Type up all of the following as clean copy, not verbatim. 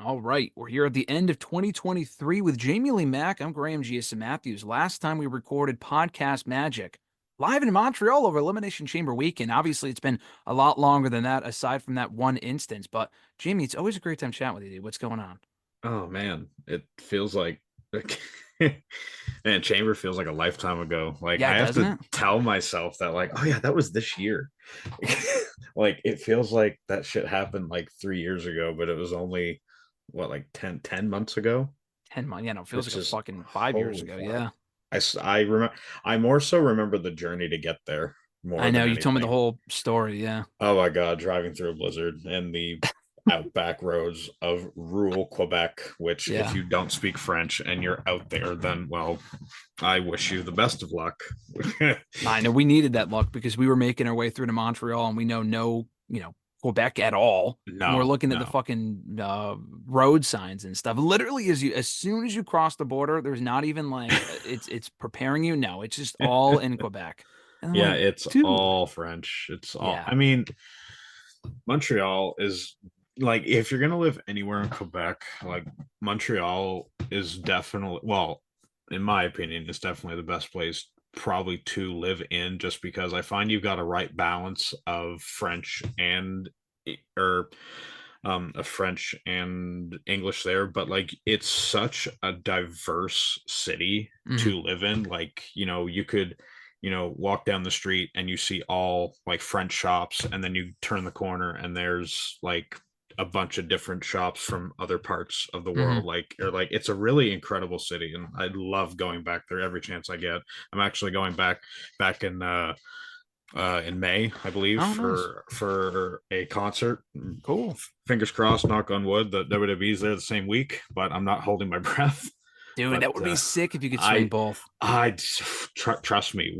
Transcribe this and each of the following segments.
All right, we're here at the end of 2023 with Jamie Lee Mack. I'm Graham Giason Matthews. Last time we recorded Podcast Magic live in Montreal over Elimination Chamber weekend. Obviously, it's been a lot longer than that, aside from that one instance. But Jamie, it's always a great time chatting with you, dude. What's going on? Oh man, it feels like man, Chamber feels like a lifetime ago. Like Yeah, I have doesn't to it? tell myself that like, oh yeah, that was this year. Like it feels like that shit happened like 3 years ago, but it was only what like ten months ago, 10 months. Yeah, no, it feels like which a is fucking 5 years holy ago. fuck. Yeah. I remember I more so remember the journey to get there more I know. than You told me the anything. whole story. Yeah. Oh my God, driving through a blizzard and the outback roads of rural Quebec, which if Yeah. you don't speak French and you're out there, then well, I wish you the best of luck. I know we needed that luck because we were making our way through to Montreal and we know no, Quebec at all. And we're No, looking at the no. fucking road signs and stuff. Literally, as soon as you cross the border, there's not even like it's preparing you. No, it's just all in Quebec. And I'm Yeah, like, it's dude, all French. It's all, yeah, I mean, Montreal is like if you're gonna live anywhere in Quebec, like Montreal is definitely, well, in my opinion, it's definitely the best place probably to live in, just because I find you've got a right balance of French and or of French and English there, but like it's such a diverse city hmm to live in. Like, you could, walk down the street and you see all like French shops, and then you turn the corner and there's like a bunch of different shops from other parts of the world. hmm Like it's a really incredible city, and I love going back there every chance I get. I'm actually going back in May, I believe, Oh, nice, for a concert. cool, Fingers crossed, knock on wood, that WWE's there the same week, but I'm not holding my breath. dude. But That would be sick if you could swing I, both. I trust me.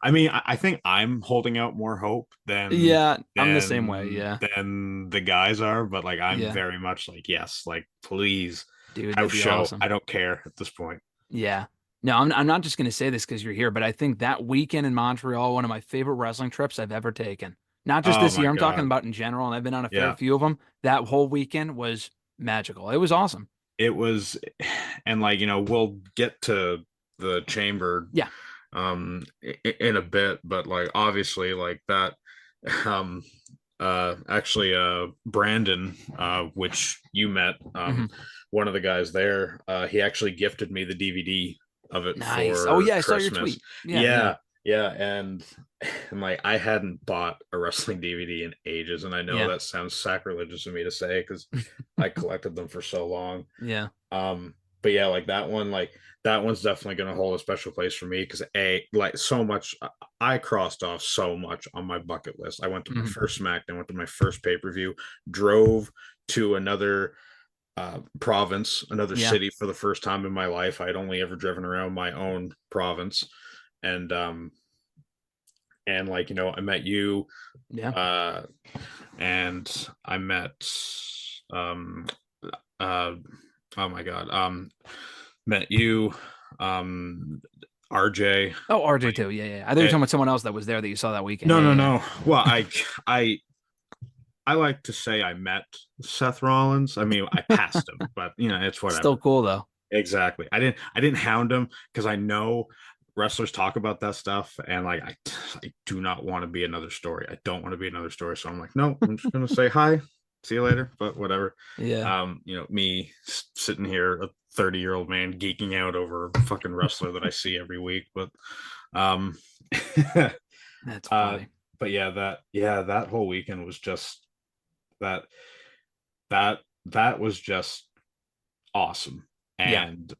I mean, I think I'm holding out more hope than Yeah, I'm the same way. than Yeah, than the guys are, but like I'm yeah, very much like yes, like please dude, house that'd be show. awesome. I don't care at this point. Yeah. No, I'm not just going to say this because you're here, but I think that weekend in Montreal, one of my favorite wrestling trips I've ever taken. Not just Oh this my year, I'm talking God, about in general, and I've been on a fair yeah, few of them. That whole weekend was magical. It was awesome. it was, and like we'll get to the chamber Yeah. in a bit, but like obviously like that um actually Brandon, which you met, hmm one of the guys there, he actually gifted me the DVD of it Nice. Oh, for yeah, I saw your Christmas. tweet. Yeah, yeah, Yeah, yeah, and like I hadn't bought a wrestling DVD in ages, and I know yeah, that sounds sacrilegious of me to say because I collected them for so long. yeah. But yeah, like that one's definitely gonna hold a special place for me because a like so much I crossed off so much on my bucket list. I went to my hmm first SmackDown, went to my first pay-per-view, drove to another province, another Yeah, city for the first time in my life. I'd only ever driven around my own province, and like I met you, yeah. uh and I met um uh oh my God, met you, um, RJ. Oh, RJ Like too. Yeah, yeah. I thought you were talking it, about someone else that was there that you saw that weekend. no, Yeah, no, yeah, no. Well, I like to say I met Seth Rollins. I mean, I passed him, but it's still whatever. cool though. Exactly. I didn't hound him because I know wrestlers talk about that stuff, and like I do not want to be another story. I don't want to be another story. So I'm like, no, I'm just gonna say hi, see you later, but whatever. Yeah, Me sitting here, a 30-year-old man geeking out over a fucking wrestler that I see every week, but um that's uh funny. that whole weekend was just that that was just awesome. Yeah. And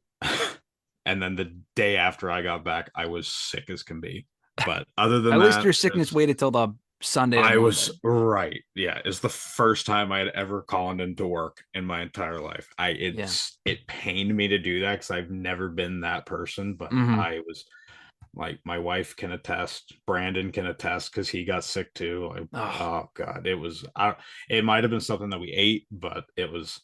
and then the day after I got back, I was sick as can be. But other than At least that, your sickness waited till the Sunday or I Monday. was right. Yeah, it's the first time I had ever called into work in my entire life. Yeah. It pained me to do that because I've never been that person, but hmm I was like, my wife can attest, Brandon can attest because he got sick too. Like, Oh, oh God, it might have been something that we ate, but it was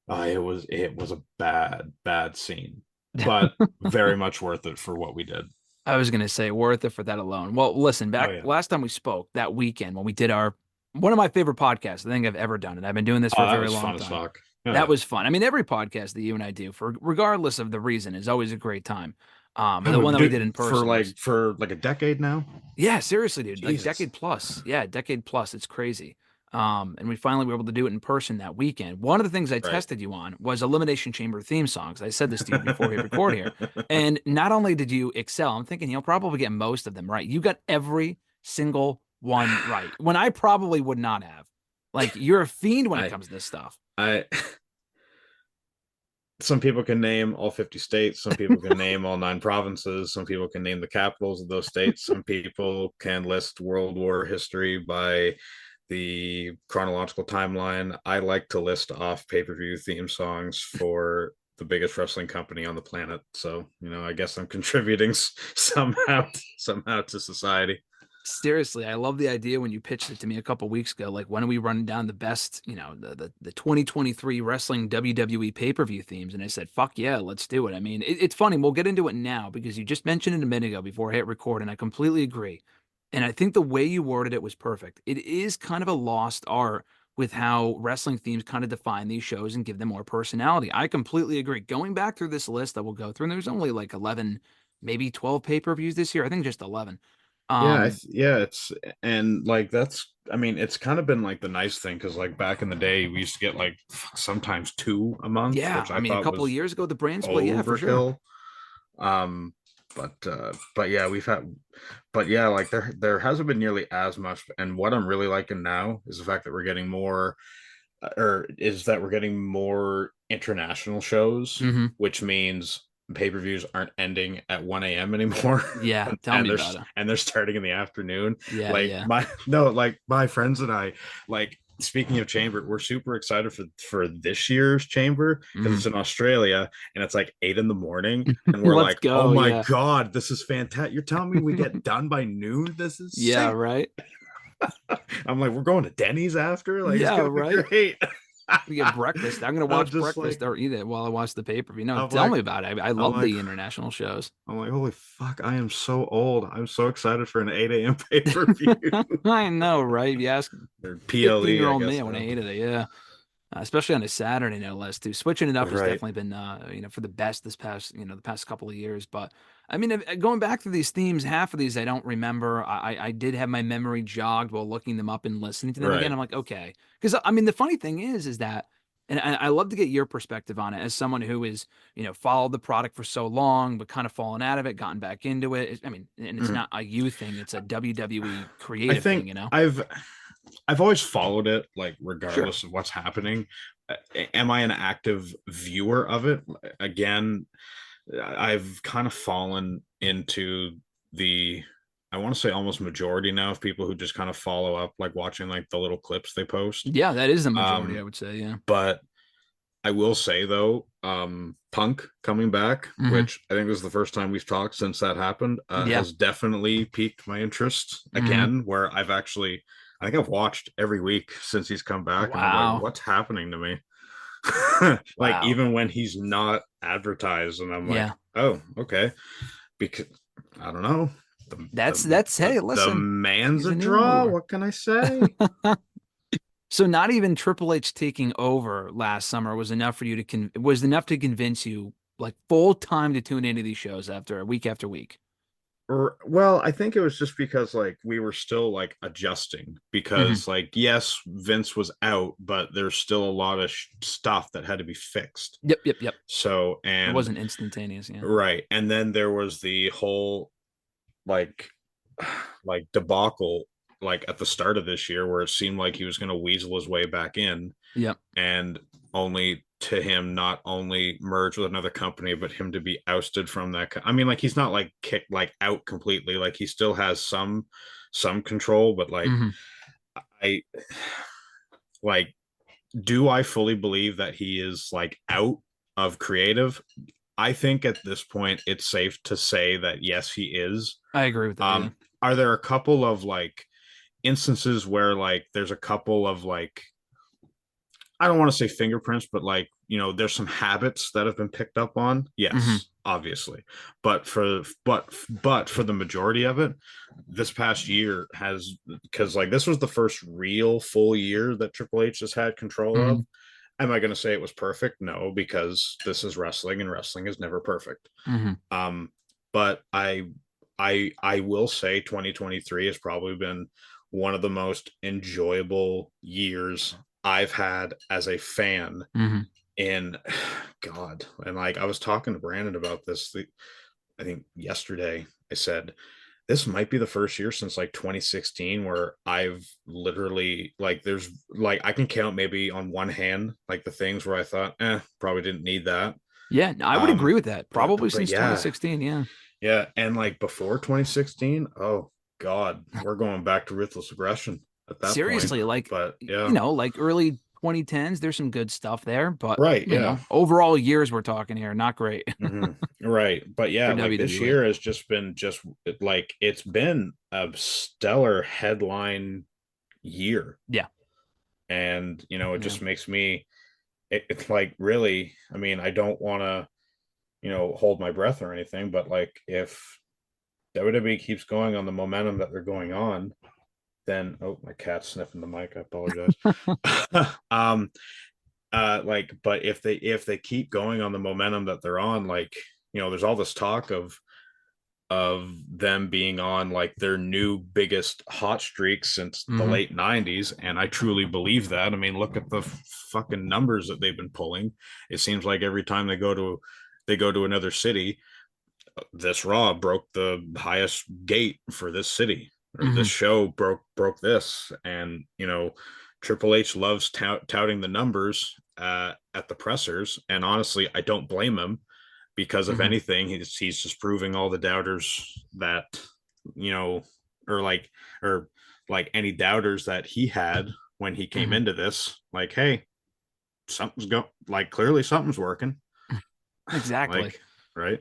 a bad scene, but very much worth it for what we did. I was gonna say worth it for that alone. Well, listen, Oh back yeah. last time we spoke that weekend when we did our one of my favorite podcasts I think I've ever done, and I've been doing this for Oh, a that very was long fun as time. fuck. That Yeah. was fun. I mean, every podcast that you and I do, for regardless of the reason, is always a great time. But the Oh, one that we did dude, in person was, for like a decade now. yeah, seriously, dude, like Jesus. decade plus. Yeah, decade plus. It's crazy. And we finally were able to do it in person that weekend. One of the things I Right. tested you on was Elimination Chamber theme songs. I said this to you before we hit record here. And not only did you excel, I'm thinking you'll probably get most of them right. You got every single one right. When I probably would not have. Like, you're a fiend when it I comes to this stuff. I some people can name all 50 states, some people can name all 9 provinces, some people can name the capitals of those states, some people can list World War history by the chronological timeline. I like to list off pay-per-view theme songs for the biggest wrestling company on the planet. So, I guess I'm contributing somehow to society. Seriously, I love the idea when you pitched it to me a couple weeks ago. Like, when are we running down the best, the 2023 wrestling WWE pay-per-view themes? And I said, fuck yeah, let's do it. I mean, it's funny. We'll get into it now because you just mentioned it a minute ago before I hit record, and I completely agree. And I think the way you worded it was perfect. It is kind of a lost art with how wrestling themes kind of define these shows and give them more personality. I completely agree. Going back through this list that we'll go through, and there's only like 11, maybe 12 pay-per-views this year. I think just 11. Yeah, Um, yeah, it's and like that's I mean, it's kind of been like the nice thing because like back in the day we used to get like sometimes 2 a month, Yeah, which I I mean, a thought couple of was years ago, the brand split, yeah, for sure. overkill. Um, but yeah, but yeah, like there hasn't been nearly as much. And what I'm really liking now is the fact that we're getting more, or is that we're getting more international shows, Hmm. which means pay-per-views aren't ending at 1 a.m. anymore. Yeah, tell and me they're about it. and they're starting in the afternoon. Yeah, Like yeah. my no, like my friends and I, like speaking of chamber, we're super excited for this year's chamber because Hmm. it's in Australia and it's like 8 in the morning, and we're Let's like, oh go. my Yeah. god, this is fantastic. You're telling me we get done by noon? This is Yeah, sick. right. I'm like, we're going to Denny's after, like it's Yeah, gonna be right. great. We get breakfast. I'm gonna I'm watch just breakfast like, or eat it while I watch the pay-per-view. No, I'm tell like, me about it. I I'm love like, the international shows. I'm like, holy fuck, I am so old. I'm so excited for an 8 a.m. pay-per-view. I know, right? If you ask Or PLE, I 15-year-old me, guess I would have now. hated it. Yeah. Especially on a Saturday, no less. Too. Switching it up has Right. definitely been, for the best this past, the past couple of years. But I mean, going back through these themes, half of these I don't remember. I did have my memory jogged while looking them up and listening to them again. Right. I'm like, okay, because I mean, the funny thing is that, and I love to get your perspective on it as someone who is, followed the product for so long, but kind of fallen out of it, gotten back into it. I mean, and it's Mhm. not a you thing; it's a WWE I creative thing, think I've always followed it, like Sure. regardless of what's happening. Am I an active viewer of it? Again, I've kind of fallen into the, I want to say almost majority now of people who just kind of follow up, like watching like the little clips they post. Yeah, that is the majority, I Um, would say. Yeah. but I will say though, Punk coming back, Hmm. which I think this is the first time we've talked since that happened, Yeah. has definitely piqued my interest Hmm. again. Where I think I've watched every week since he's come back, and I'm like, Wow. what's happening to me? Like Wow. even when he's not advertised, and I'm like, Yeah. oh, okay, because I don't know. The, the That's hey, the listen, man's he's a a needle draw. mover. What can I say? So not even Triple H taking over last summer was enough for you to was enough to convince you like full time to tune into these shows after week after week. Well, I think it was just because like we were still like adjusting Hmm. because like yes, Vince was out, but there's still a lot of stuff that had to be fixed. Yep, yep, yep. So It and wasn't instantaneous, yeah. right, and then there was the whole like debacle like at the start of this year where it seemed like he was going to weasel his way back in, Yep. and only to him not only merge with another company but him to be ousted from that I mean, like he's not like kicked like out completely, like he still has some control, but like Hmm. I like, do I fully believe that he is like out of creative? I think at this point it's safe to say that yes, he is. I agree with that, yeah. Are there a couple of like instances where like there's a couple of like, I don't want to say fingerprints, but like, there's some habits that have been picked up on. Hmm. Yes. obviously, but for the majority of it, this past year has, because like this was the first real full year that Triple H has had control of. Hmm. Am I going to say it was perfect? No, because this is wrestling, and wrestling is never perfect. Hmm. Um, but I will say 2023 has probably been one of the most enjoyable years I've had as a fan Hmm. in God. And like I was talking to Brandon about this, I think yesterday. I said this might be the first year since like 2016 where I've literally like there's like I can count maybe on one hand like the things where I thought, probably didn't need that. Yeah, no, I would agree Um, with that. but Probably but since yeah, 2016. Yeah. yeah, and like before 2016, oh God, we're going back to ruthless aggression at that point. Seriously, like, But yeah, like early 2010s, there's some good stuff there, but right, yeah. overall years we're talking here, not great Hmm. Right. But for yeah, like this WWE. year has just been just like it's been a stellar headline year. Yeah. And it Yeah. just makes me it's like really, I mean, I don't want to, hold my breath or anything, but like if WWE keeps going on the momentum that they're going on, then oh, my cat's sniffing the mic. I apologize. um like but if they keep going on the momentum that they're on, like there's all this talk of them being on like their new biggest hot streak since the Hmm. late 90s, and I truly believe that. I mean, look at the fucking numbers that they've been pulling. It seems like every time they go to another city, this Raw broke the highest gate for this city, or this Hmm. show broke this. And Triple H loves touting the numbers at the pressers, and honestly I don't blame him, because if Hmm. anything, he's just proving all the doubters that you know or like any doubters that he had when he came Hmm. into this, like, hey, something's go like clearly something's working. Exactly. Like, right.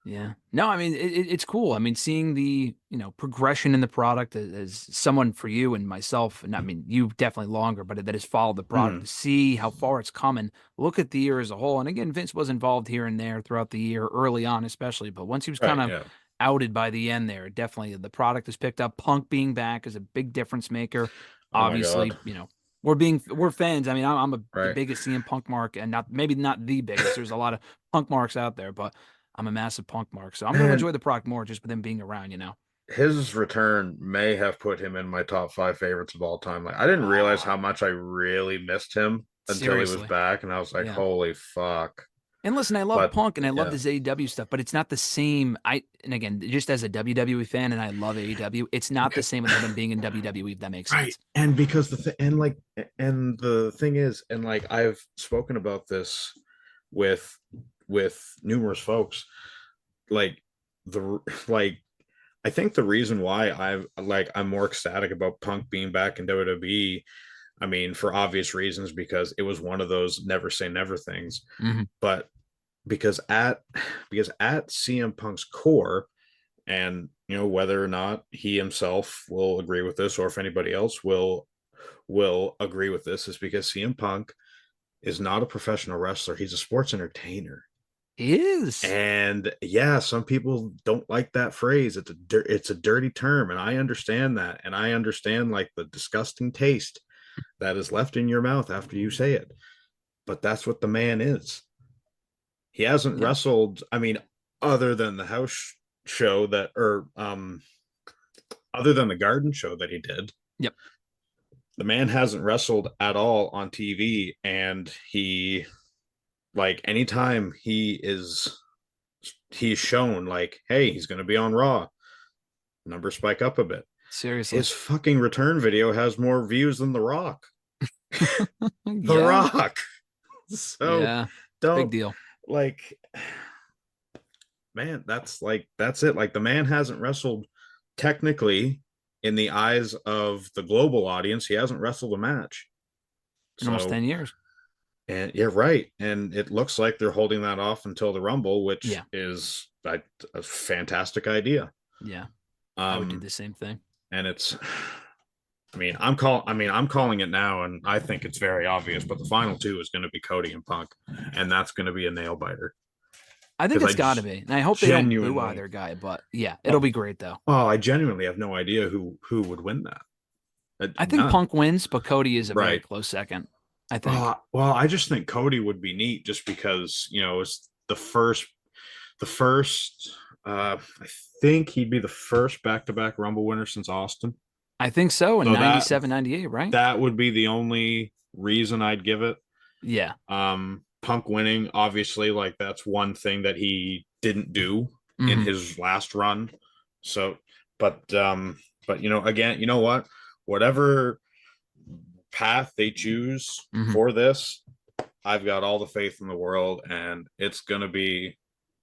Yeah. No, I mean it's cool. I mean, seeing the progression in the product as someone for you and myself, and I mean you definitely longer, but that has followed the product to Mhm. see how far it's coming. Look at the year as a whole, and again, Vince was involved here and there throughout the year, early on especially, but once he was kind Right, of yeah. outed by the end there, definitely the product has picked up. Punk being back is a big difference maker. Oh my God. Obviously, we're fans. I mean, I'm the Right. biggest CM Punk mark, and not the biggest. There's a lot of Punk marks out there, but I'm a massive Punk mark, so I'm going to Man, enjoy the product more just with him being around. his return may have put him in my top five favorites of all time. Like, I didn't realize Oh, how much I really missed him until he was seriously. back, and I was like, Yeah. holy fuck. And listen, I love But Punk and I love yeah, this AEW stuff, but it's not the same. And again, just as a WWE fan, and I love AEW, it's not the same without him being in WWE, if that makes right. sense. And because and the thing is, and like I've spoken about this with numerous folks, like the like I think the reason why I'm more ecstatic about Punk being back in WWE, I mean, for obvious reasons, because it was one of those never say never things. Hmm. But because at CM Punk's core, and whether or not he himself will agree with this, or if anybody else will agree with this, is because CM Punk is not a professional wrestler. He's a sports entertainer. He is. And yeah, some people don't like that phrase. It's a dirty term, and I understand that, and I understand like the disgusting taste that is left in your mouth after you say it. But that's what the man is. He hasn't Yeah. wrestled. I mean, other than the house show that, or other than the garden show that he did, Yep. the man hasn't wrestled at all on TV. And he, like, anytime he's shown like, hey, he's going to be on Raw, numbers spike up a bit. Seriously. His fucking return video has more views than The Rock. The Yeah. Rock. So Yeah. It's a big don't, deal. like, man, that's it. Like, the man hasn't wrestled technically in the eyes of the global audience. He hasn't wrestled a match. In almost So, 10 years. and yeah, right. And it looks like they're holding that off until the Rumble, which Yeah. is a fantastic idea. Yeah. I would do Um, the same thing. and it's, I mean, I'm calling it now, and I think it's very obvious. But the final two is going to be Cody and Punk, and that's going to be a nail biter. I think because it's got to be, and I hope they don't boo genuinely, either guy. But yeah, it'll well, be great though. I genuinely have no idea who would win that. I think None. Punk wins, but Cody is a very Right. close second. I think. I just think Cody would be neat just because, it's the first, I think he'd be the first back-to-back Rumble winner since Austin. I think so in So that 97, 98, right? that would be the only reason I'd give it. Yeah. Punk winning, obviously, like that's one thing that he didn't do in Hmm. his last run. So, but again, you know what? Whatever path they choose Hmm. for this, I've got all the faith in the world, and it's gonna be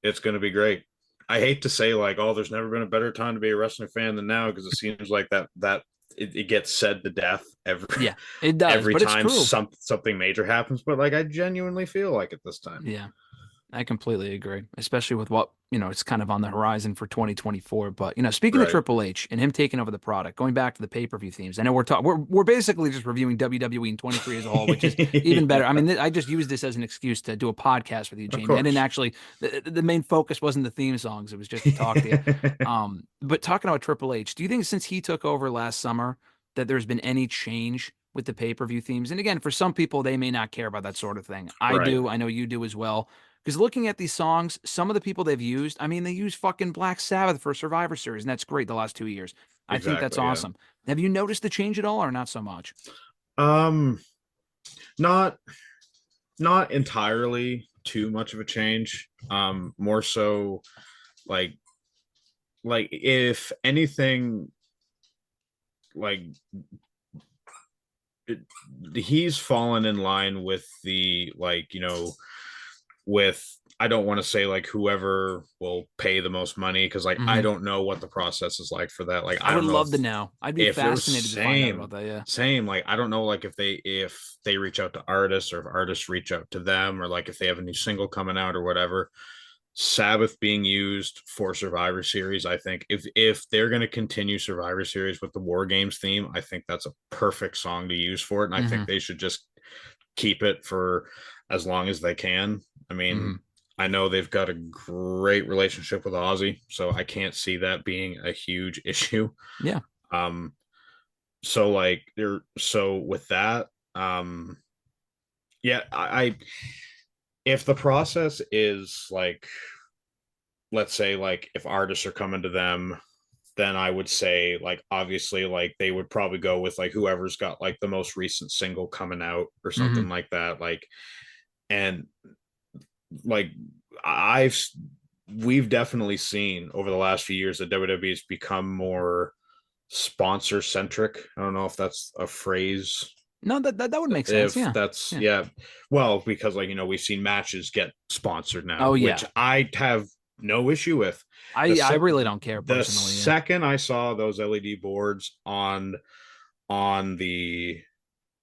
great. I hate to say like, oh, there's never been a better time to be a wrestling fan than now, because it seems like that it gets said to death every Yeah, it does, every but it's time true. something major happens. But like, I genuinely feel like it this time. Yeah. I completely agree, especially with what, it's kind of on the horizon for 2024. But, speaking of Right. Triple H and him taking over the product, going back to the pay-per-view themes, I know we're basically just reviewing WWE in 23 as a whole, which is even better. I mean, I just used this as an excuse to do a podcast with you, Of Jamie. I didn't course. actually, the main focus wasn't the theme songs. It was just to talk to you. But talking about Triple H, do you think since he took over last summer that there's been any change with the pay-per-view themes? And again, for some people, they may not care about that sort of thing. I Right. do. I know you do as well. Because looking at these songs, some of the people they've used, I mean, they use fucking Black Sabbath for Survivor Series, and that's great the last 2 years. I think that's Exactly. Yeah. awesome. Have you noticed the change at all, or not so much? Um, not not entirely too much of a change. More so like if anything, like it, he's fallen in line with the with, I don't want to say like whoever will pay the most money, because like I Hmm. don't know what the process is like for that. Like I I would don't know love to know. I'd be if there was fascinated to find out same about that. Yeah. same like I don't know like if they reach out to artists, or if artists reach out to them, or like if they have a new single coming out or whatever. Sabbath being used for Survivor Series, I think if they're going to continue Survivor Series with the War Games theme, I think that's a perfect song to use for it, and I think Hmm. they should just keep it for as long as they can. I mean, Hmm. I know they've got a great relationship with Ozzy, so I can't see that being a huge issue. Yeah. Um, so with that, um, yeah, if the process is like, let's say like if artists are coming to them, then I would say like obviously like they would probably go with like whoever's got like the most recent single coming out or Hmm. something like that. Like, and like I've we've definitely seen over the last few years that WWE has become more sponsor centric. I don't know if that's a phrase. No, that would make sense. If Yeah. that's, Yeah. yeah, well, because like we've seen matches get sponsored now, Oh which yeah. I have no issue with. The I se- really don't care the personally. Yeah. second I saw those LED boards on the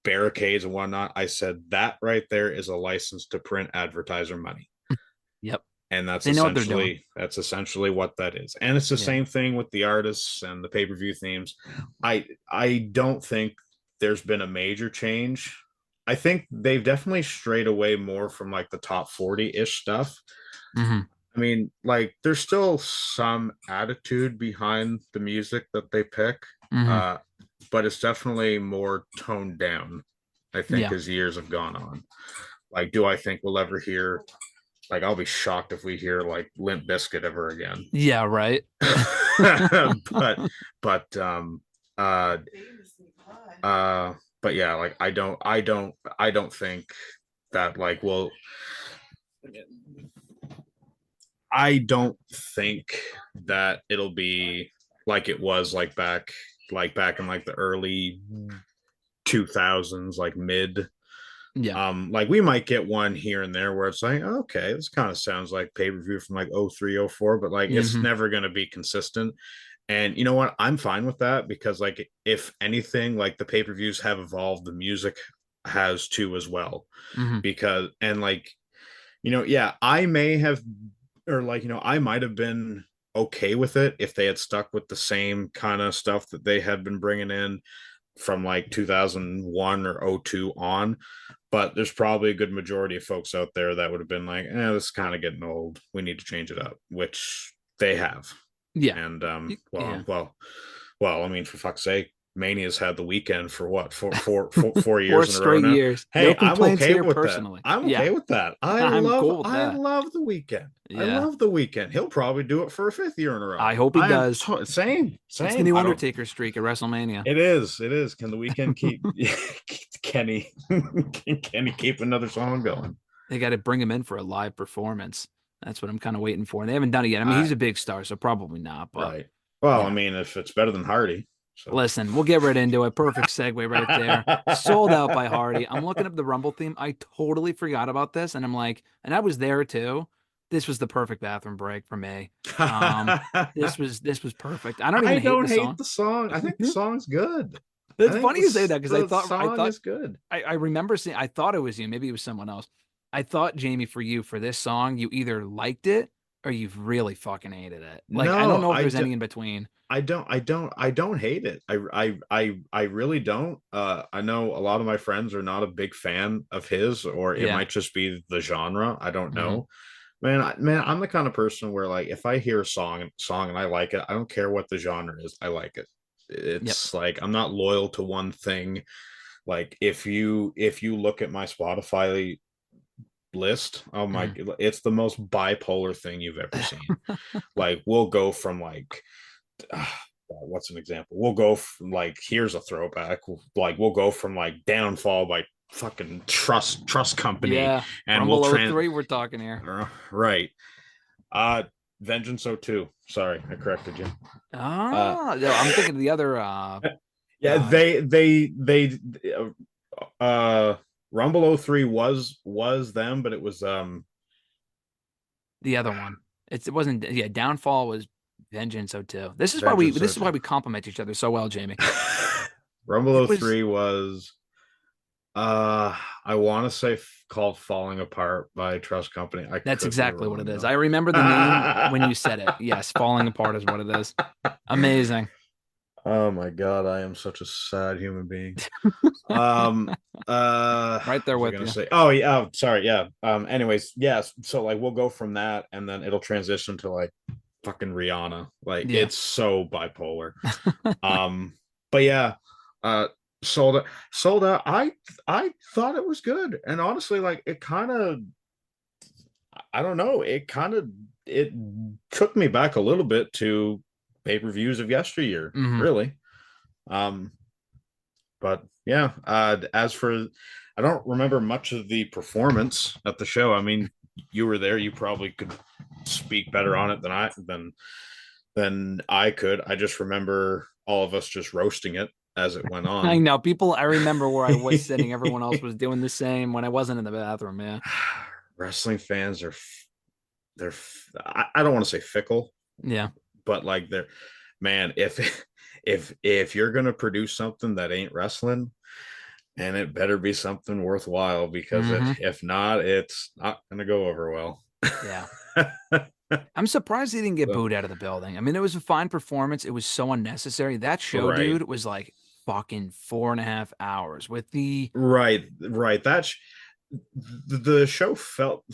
barricades and whatnot, I said that right there is a license to print advertiser money. Yep. And They know what they're doing. that's essentially what that is. And it's the Yeah. same thing with the artists and the pay-per-view themes. I don't think there's been a major change. I think they've definitely strayed away more from like the top 40-ish stuff. Hmm. I mean, like there's still some attitude behind the music that they pick. Hmm. Uh, but it's definitely more toned down, I think, Yeah. as years have gone on. Like, do I think we'll ever hear, like, I'll be shocked if we hear like Limp Bizkit ever again. Yeah. Right. but but uh but yeah, like I don't think that like, well, I don't think that it'll be like it was like back in like the early 2000s, like mid. Yeah. Like we might get one here and there where it's like, okay, this kind of sounds like pay-per-view from like 03, 04, but like it's Hmm. never going to be consistent. And you know what? I'm fine with that, because like if anything, like the pay-per-views have evolved, the music has too as well. Hmm. Because, and like, yeah, I may have, or like, I might have been okay with it if they had stuck with the same kind of stuff that they had been bringing in from like 2001 or 02 on. but there's probably a good majority of folks out there that would have been like, this is kind of getting old. We need to change it up, which they have. Yeah. And Yeah. I mean, for fuck's sake, Mania's had the weekend for what, 4 years Four in a row straight now. years. No Hey, I'm complaints okay here with that. personally. I'm Yeah. okay with that. I'm cool with I that. love the weekend. I Yeah. love the weekend. He'll probably do it for a fifth year in a row. I hope he I am does. same. It's the Same. new I don't. Undertaker streak at WrestleMania. It is. It is. Can the weekend keep? Can he? Can he keep another song going? They got to bring him in for a live performance. That's what I'm kind of waiting for. And they haven't done it yet. I mean, I he's a big star, so probably not. But right. Well, you I know, mean, if it's better than Hardy, so. listen, we'll get right into it. Perfect segue right there. Sold Out by Hardy. I'm looking up the Rumble theme. I totally forgot about this, and I'm like, and I was there too. This was the perfect bathroom break for me. This was perfect. I don't I even hate don't the hate song. the song. I think the song's good. I It's think funny you say that because the song is good. I remember seeing I thought it was you, maybe it was someone else. I thought Jamie for you for this song, you either liked it or you've really fucking hated it. Like I don't No, know if there's any in between. I don't hate it. I really don't. I know a lot of my friends are not a big fan of his, or it Yeah. might just be the genre. I don't Mhm. know. Man, I'm the kind of person where like if I hear a song and I like it, I don't care what the genre is. I like it. Yep. It's like I'm not loyal to one thing. Like if you look at my Spotify list, oh my, Mhm. it's the most bipolar thing you've ever seen. Like we'll go from like what's an example? We'll go from like here's a throwback. Like we'll go from like Downfall by fucking Trust Company, Yeah. and we'll Rumble 03, we're talking here. right. Uh Vengeance 02. Sorry, I corrected you. No, I'm thinking of the other Yeah, uh they uh Rumble 03 was them, but it was the other one. It wasn't yeah, Downfall was Vengeance 02. Vengeance This is why 02. we complement each other so well, Jamie. It Rumble was 03 was I want to say called Falling Apart by Trust Company. I That's could be exactly what it wrong is. though. I remember the name when you said it. Yes, Falling Apart is what it is. Amazing. Oh my god, I am such a sad human being. Um Right what there was I with gonna you. say? Oh yeah, sorry, yeah. Anyways, yes, so like we'll go from that and then it'll transition to like fucking Rihanna. Like Yeah. it's so bipolar. But yeah, uh sold out. I thought it was good. And honestly, like it kind of I don't know, it took me back a little bit to pay-per-views of yesteryear, Mhm. really. Um but yeah, as for I don't remember much of the performance at the show. I mean, you were there, you probably could speak better on it than I could. I just remember all of us just roasting it as it went I on. know people. I remember where I was sitting. Everyone else was doing the same when I wasn't in the bathroom. Yeah. Wrestling fans are I don't want to say fickle, Yeah. but like they're man, if you're gonna produce something that ain't wrestling, and it better be something worthwhile because Hmm. if not, it's not gonna go over well. Yeah. I'm surprised he didn't get So, booed out of the building. I mean, it was a fine performance. It was so unnecessary. That show, right, dude, was like fucking 4.5 hours with the right. The show felt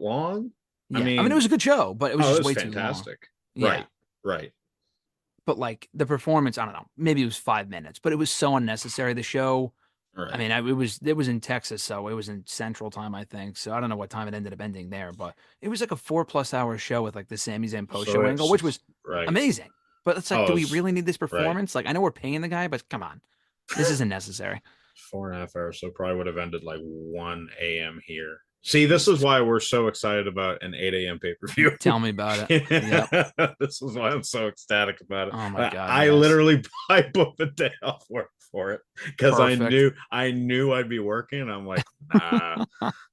long. I yeah. I mean, it mean, was a good show, but it was oh, it just was way too long. fantastic. Yeah. Right, right. But like the performance, I don't know, maybe it was 5 minutes, but it was so unnecessary. The show, I Right. mean, it was in Texas, so it was in Central Time, I think. So I don't know what time it ended up ending there, but it was like a 4+ hour show with like the Sami Zayn post So show angle, it's which was right. amazing. But it's like, Oh, do we it's really need this right. performance? Like, I know we're paying the guy, but come on, this isn't necessary. 4.5 hours, so probably would have ended like 1 a.m. here. See, this is Jesus, why we're so excited about an 8 a.m. pay-per-view. tell me about it. Yep. This is why I'm so ecstatic about it. Oh my God, I yes. literally I booked the day off work for it because Perfect. I knew I'd be working. I'm like, nah,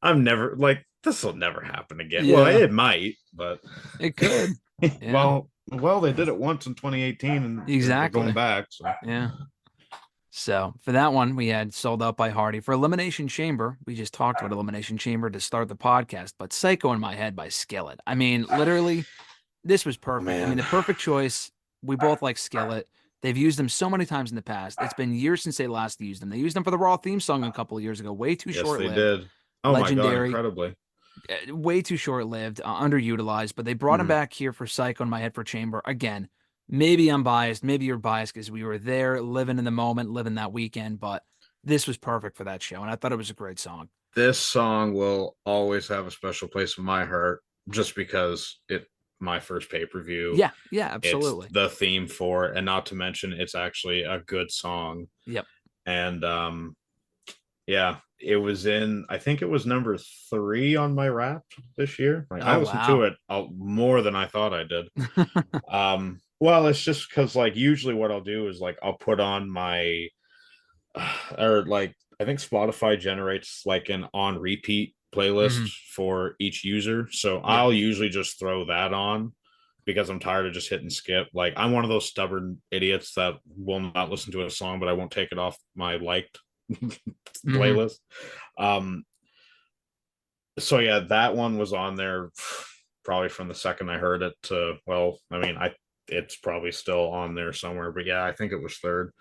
I'm never like this will never happen again. Well, Yeah, it might, but it could. Yeah, well, they did it once in 2018, and they're going exactly. back. So Yeah. So for that one, we had Sold Out by Hardy. For Elimination Chamber, we just talked about Elimination Chamber to start the podcast, but Psycho in My Head by Skillet. I mean, literally, this was perfect. I mean, man, the perfect choice. We both like Skillet. They've used them so many times in the past. It's been years since they last used them. They used them for the Raw theme song a couple of years ago. Way too Yes, they short-lived. did. Oh my God, Legendary. incredibly. Way too short-lived. Underutilized. But they brought him Mhm. back here for Psycho in My Head for Chamber. Again, maybe I'm biased. Maybe you're biased because we were there, living in the moment, living that weekend. But this was perfect for that show, and I thought it was a great song. This song will always have a special place in my heart just because it my first pay-per-view. Yeah, yeah, It's absolutely. the theme for it, and not to mention it's actually a good song. Yep. And yeah, it was in, I think it was number 3 on my rap this year. Like I Oh listened to wow. it more than I thought I did. Well, it's just because like usually what I'll do is like I'll put on my or like I think Spotify generates like an on repeat playlist Hmm. for each user. So Yep. I'll usually just throw that on because I'm tired of just hitting skip. Like I'm one of those stubborn idiots that will not listen to a song, but I won't take it off my liked Hmm. playlist. Um, so yeah, that one was on there probably from the second I heard it to, well, I mean, I it's probably still on there somewhere, but yeah, I think it was third.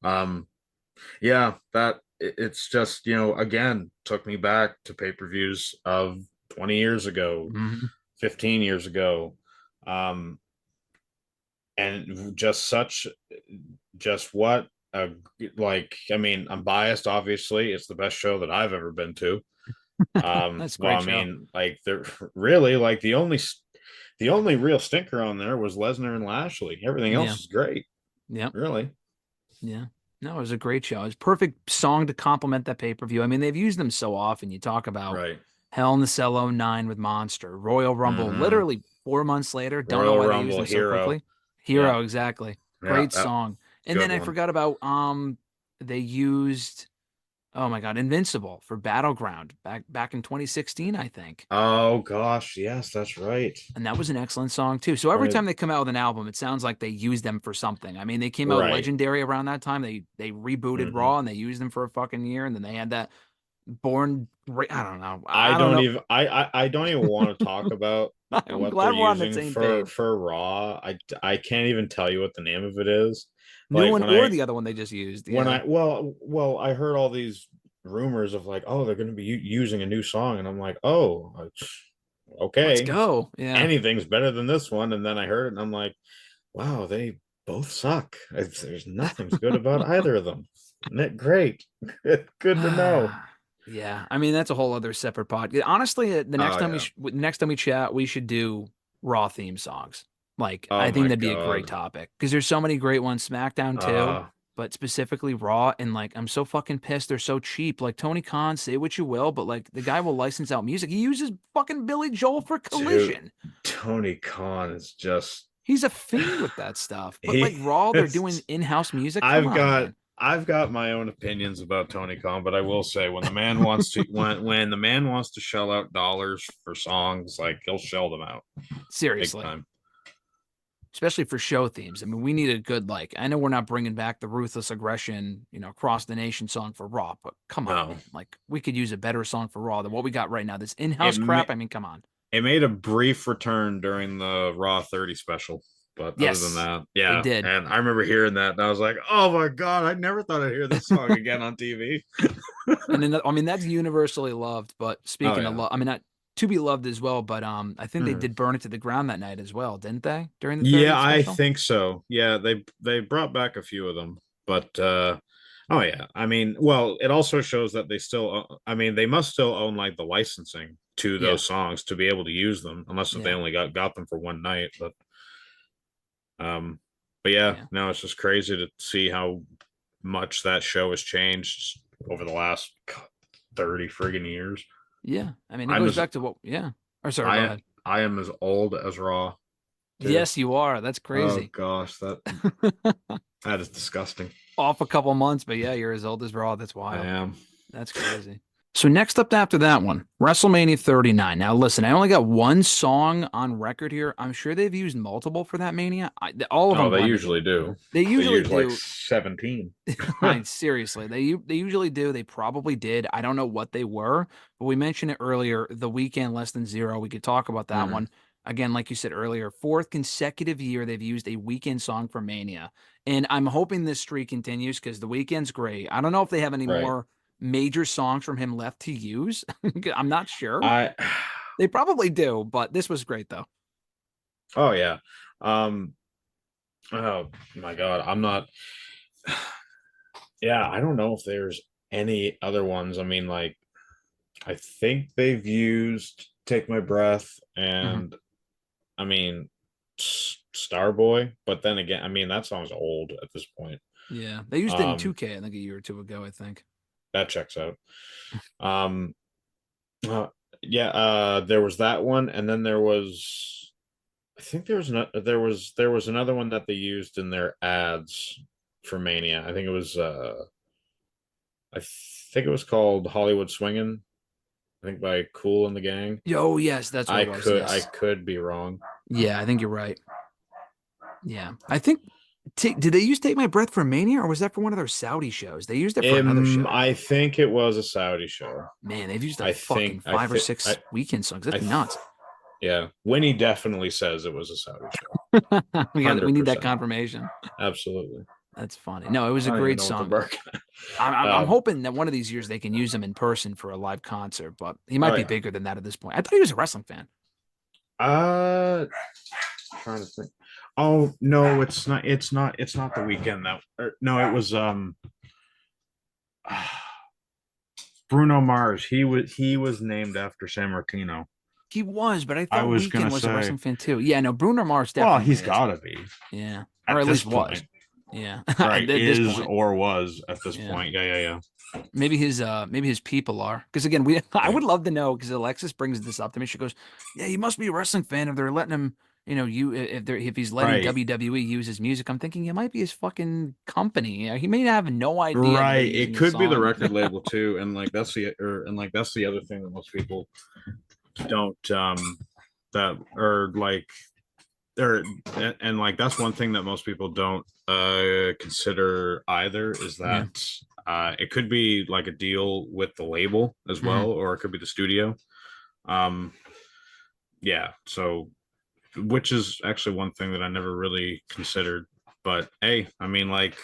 Um, yeah, it's just, again, took me back to pay-per-views of 20 years ago, Hmm. 15 years ago. Um, and just what a like, I mean, I'm biased, obviously. It's the best show that I've ever been to. That's a Well, great I show. mean, like they're really like the only real stinker on there was Lesnar and Lashley. Everything Yeah. else is great, Yep. really. Yeah. No, it was a great show. It was a perfect song to complement that pay-per-view. I mean, they've used them so often. You talk about Right. Hell in the Cell '09 with Monster, Royal Rumble, Mm-hmm. literally 4 months later. Don't know Royal why they used Rumble them so Hero. quickly. Yeah. Hero, exactly. Yeah. Great song. And then Good I one. forgot about they used, oh my God, Invincible for Battleground back in 2016, I think. Oh gosh, yes, that's right. And that was an excellent song too. So every 20, time they come out with an album, it sounds like they use them for something. I mean, they came out with right. Legendary around that time. They rebooted Hmm. Raw and they used them for a fucking year, and then they had that I don't know. I I don't don't know. even I don't even want to talk about I'm what they're glad we're on that using same for page. for Raw. I can't even tell you what the name of it is. New Like one when or I the other one they just used. when Yeah. I well I heard all these rumors of like, oh, they're going to be using a new song, and I'm like, oh, Let's okay, go. Yeah. anything's better than this one. And then I heard it, and I'm like, wow, they both suck. There's nothing's good about either of them. Great, good to know. Yeah. I mean, that's a whole other separate pod. Honestly, the next Oh time yeah. next time we chat, we should do Raw theme songs. Like, Oh I think my that'd be a great God. topic because there's so many great ones. SmackDown too, Uh, but specifically Raw. And like, I'm so fucking pissed. They're so cheap. Like Tony Khan, say what you will, but like the guy will license out music. He uses fucking Billy Joel for dude, Collision. Tony Khan is just He's a fiend with that stuff. But like he Raw, they're doing is in-house music. Come I've on, got man. I've got my own opinions about Tony Khan, but I will say when the man wants to when the man wants to shell out dollars for songs, like he'll shell them out big Seriously. time. Especially for show themes. I mean, we need a good like. I know we're not bringing back the ruthless aggression, across the nation song for Raw, but come on, No. man. Like we could use a better song for Raw than what we got right now. This It in-house ma- crap. I mean, come on. it made a brief return during the Raw 30 special, but other than Yes, that, it yeah. did. And I remember hearing that, and I was like, "Oh my God, I never thought I'd hear this song again on TV." And then I mean that's universally loved. But Oh speaking of yeah. love, I mean not to be loved as well. But I think they Mhm. did burn it to the ground that night as well, didn't they? During the Yeah, 30th I special. think so. Yeah, they brought back a few of them, but oh yeah. I mean, well, it also shows that they still I mean, they must still own like the licensing to Yeah, those songs to be able to use them, unless if they yeah, only got them for one night, um but yeah, yeah, no, it's just crazy to see how much that show has changed over the last 30 friggin' years. yeah. I mean it I'm goes as back to what. Yeah. Or sorry, go I ahead. I am as old as Raw too. Yes, you are. That's Oh crazy. gosh, that is disgusting. Off a couple months, but yeah, you're as old as Raw. That's I wild. am. That's crazy. So next up after that one, WrestleMania 39. Now listen, I only got one song on record here. I'm sure they've used multiple for that Mania. All of Oh, them they blended usually in. do. They They usually use like do. 17. I seriously, they usually do. They probably did. I don't know what they were, but we mentioned it earlier. The Weekend Less Than Zero. We could talk about that Hmm. one. Again, like you said earlier, fourth consecutive year they've used a weekend song for Mania. And I'm hoping this streak continues because the weekend's great. I don't know if they have any Right. more major songs from him left to use. I'm not sure. I They probably do, but this was great though. oh yeah. Um oh my God. I'm not yeah, I don't know if there's any other ones. I mean, like I think they've used Take My Breath Mhm. and I mean Starboy, but then again, I mean that song's old at this point. Yeah. They used it in Um 2K, I think a year or two ago, I think. that checks out. Um uh, yeah, there was that one and then there was I think there was another one that they used in their ads for Mania. I think it was I think it was called Hollywood Swingin', I think by Cool and the Gang. Oh, yes, that's what it was. I Yes. could be wrong. Yeah, I think you're right. Yeah. I think did they use Take My Breath for Mania or was that for one of their Saudi shows? They used it for another show. I think it was a Saudi show. Man, they've used I like fucking think five or six weekend songs. I That's nuts. yeah. Winnie definitely says it was a Saudi show. We need that 100%. confirmation. Absolutely. That's funny. No, it was I a don't even great know what to song. bark. I'm hoping that one of these years they can use him in person for a live concert, but he might Oh be yeah. bigger than that at this point. I thought he was a wrestling fan. Uh trying to think. Oh no, it's not. It's not the weekend that. No, it was Bruno Mars. He was named after San Martino. He was, but I I thought was gonna Weekend was a say. wrestling fan too. Yeah, no, Bruno Mars Well, definitely he's is. got to be Yeah, or at at this least was. point, Yeah, right? at this Is point. or was at this Yeah, point. Yeah. maybe his people are because again, we I Right. would love to know because Alexis brings this up to me. She goes, "Yeah, he must be a wrestling fan if they're letting him." If he's letting Right. WWE use his music, I'm thinking it might be his fucking company. He may have no idea that they're Right. using It his could be the song. record label too, and like that's the other thing that most people don't that or like or and like that's one thing that most people don't consider either is Yeah. that it could be like a deal with the label as Mhm. well, or it could be the studio. Um, yeah, so which is actually one thing that I never really considered. But hey, I mean, like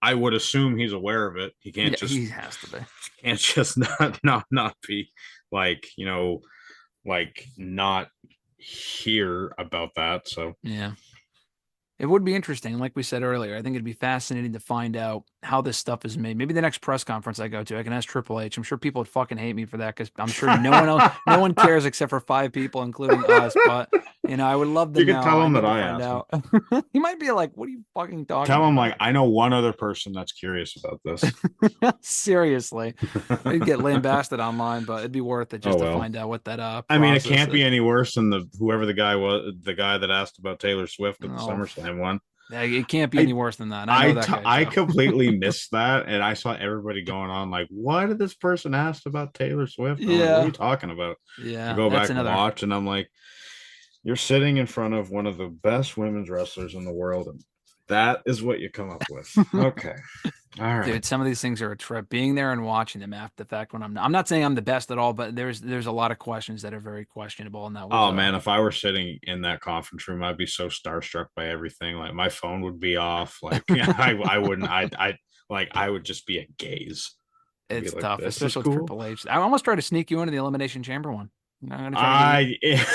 I would assume he's aware of it. He Yeah, he has to be. can't just not be like like not hear about that. So Yeah. It would be interesting. Like we said earlier, I think it'd be fascinating to find out how this stuff is made. Maybe the next press conference I go to, I can ask Triple H. I'm sure people would fucking hate me for that because I'm sure no one cares except for 5 people, including us. But I would love to you could know. tell I'd him love that to I find asked him. out. He might be like, "What are you fucking talking Tell him like about?" I know one other person that's curious about this. Seriously, I'd get lambasted online, but it'd be worth it Oh just to well. find out what that I mean, it process can't be is. any worse than whoever the guy was, the guy that asked about Taylor Swift at the Oh, SummerSlam one. yeah, it can't be any worse than that. I know that guy I too. completely missed that, and I saw everybody going on like, "Why did this person ask about Taylor Swift?" I'm like, "What are you Yeah, talking about?" I yeah, go that's back and another. watch, and I'm like, "You're sitting in front of one of the best women's wrestlers in the world, and that is what you come up with." Okay, all right. Dude, some of these things are a trip. Being there and watching them after the fact when I'm not saying I'm the best at all, but there's a lot of questions that are very questionable, and that was Oh man, if I were sitting in that conference room, I'd be so starstruck by everything. Like my phone would be off. Like I wouldn't. I like I would just be a gaze. I'd be it's like, tough, "This is especially with cool." Triple H. I almost tried to sneak you into the Elimination Chamber one. I'm gonna try to get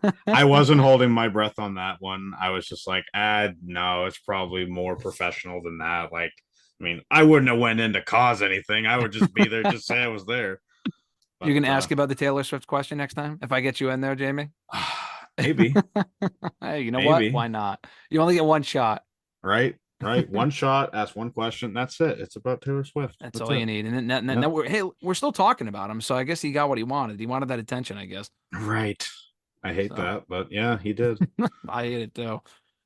I I you. wasn't holding my breath on that one. I was just like, no, it's probably more professional than that. Like, I mean, I wouldn't have went in to cause anything. I would just be there, just say I was there. You're But gonna ask about the Taylor Swift question next time if I get you in there, Jamie. maybe, Hey, you know what? maybe, Why not? You only get one shot. right, right. One shot, ask one question. That's it. It's about Taylor Swift. That's That's all you it. need. And then Yep. we're still talking about him, so I guess he got what he wanted. He wanted that attention, I guess. Right. I hate So that, but yeah, he did. I hate it too.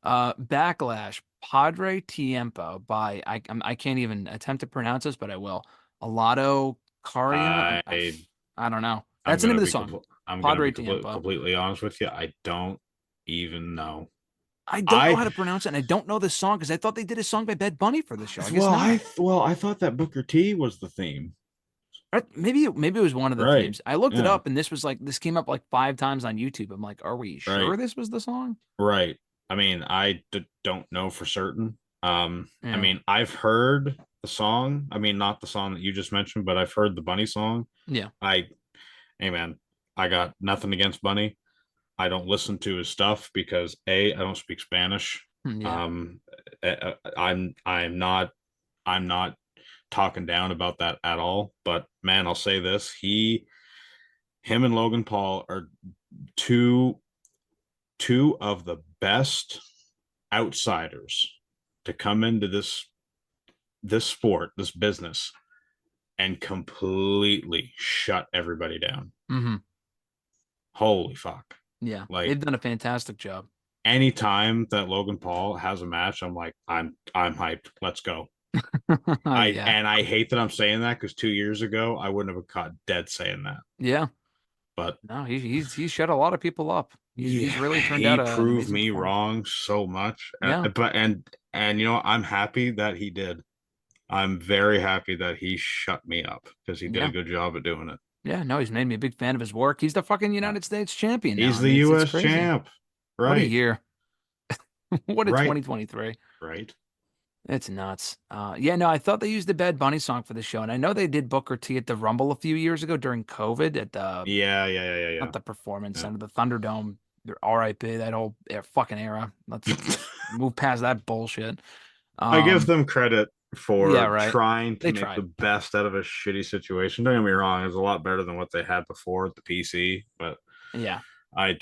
Backlash Padre Tiempo by I can't even attempt to pronounce this, but I will. Alado Caria. I I don't know. That's the name of the song. I'm gonna Padre be Tiempo. completely honest with you. I don't even know. I don't know I how to pronounce it, and I don't know this song because I thought they did a song by Bad Bunny for this show. I guess not. I thought that Booker T was the theme. Maybe it was one of the Right. themes. I looked it Yeah. up, and this came up like 5 times on YouTube. I'm like, are we sure Right. this was the song? Right. I mean, don't know for certain. I Yeah. mean, I've heard the song. I mean, not the song that you just mentioned, but I've heard the Bunny song. Yeah. I, hey man, I got nothing against Bunny. I don't listen to his stuff because A, I don't speak Spanish. Yeah. Um, I'm not talking down about that at all. But man, I'll say this: him, and Logan Paul are two two of the best outsiders to come into this sport, this business, and completely shut everybody down. Hmm. Holy fuck. Yeah. Like They've done a fantastic job. anytime that Logan Paul has a match, I'm like, I'm hyped. Let's go. Yeah. I hate that I'm saying that because 2 years ago I wouldn't have caught dead saying that. Yeah. But No, he's shut a lot of people up. He's yeah, really turned he out an proved amazing me performer. wrong so much. Yeah. And you know, I'm happy that he did. I'm very happy that he shut me up because he did a Yeah. good job at doing it. Yeah. No, he's made me a big fan of his work. He's the fucking Yeah. United States champion now. He's I the mean, it's US crazy. champ. What a Right. year. What a Right. 2023. Right. It's nuts. Yeah, no, I thought they used the Bad Bunny song for the show, and I know they did Booker T at the Rumble a few years ago during COVID at the Yeah, yeah, yeah, yeah, not the Performance yeah. Center, the Thunderdome. R.I.P. That whole fucking era. Let's Yeah. move past that bullshit. I give Um, them credit yeah, for right. trying to They make the tried. best out of a shitty situation. Don't get me wrong, it was a lot better than what they had before at the PC, but Yeah, I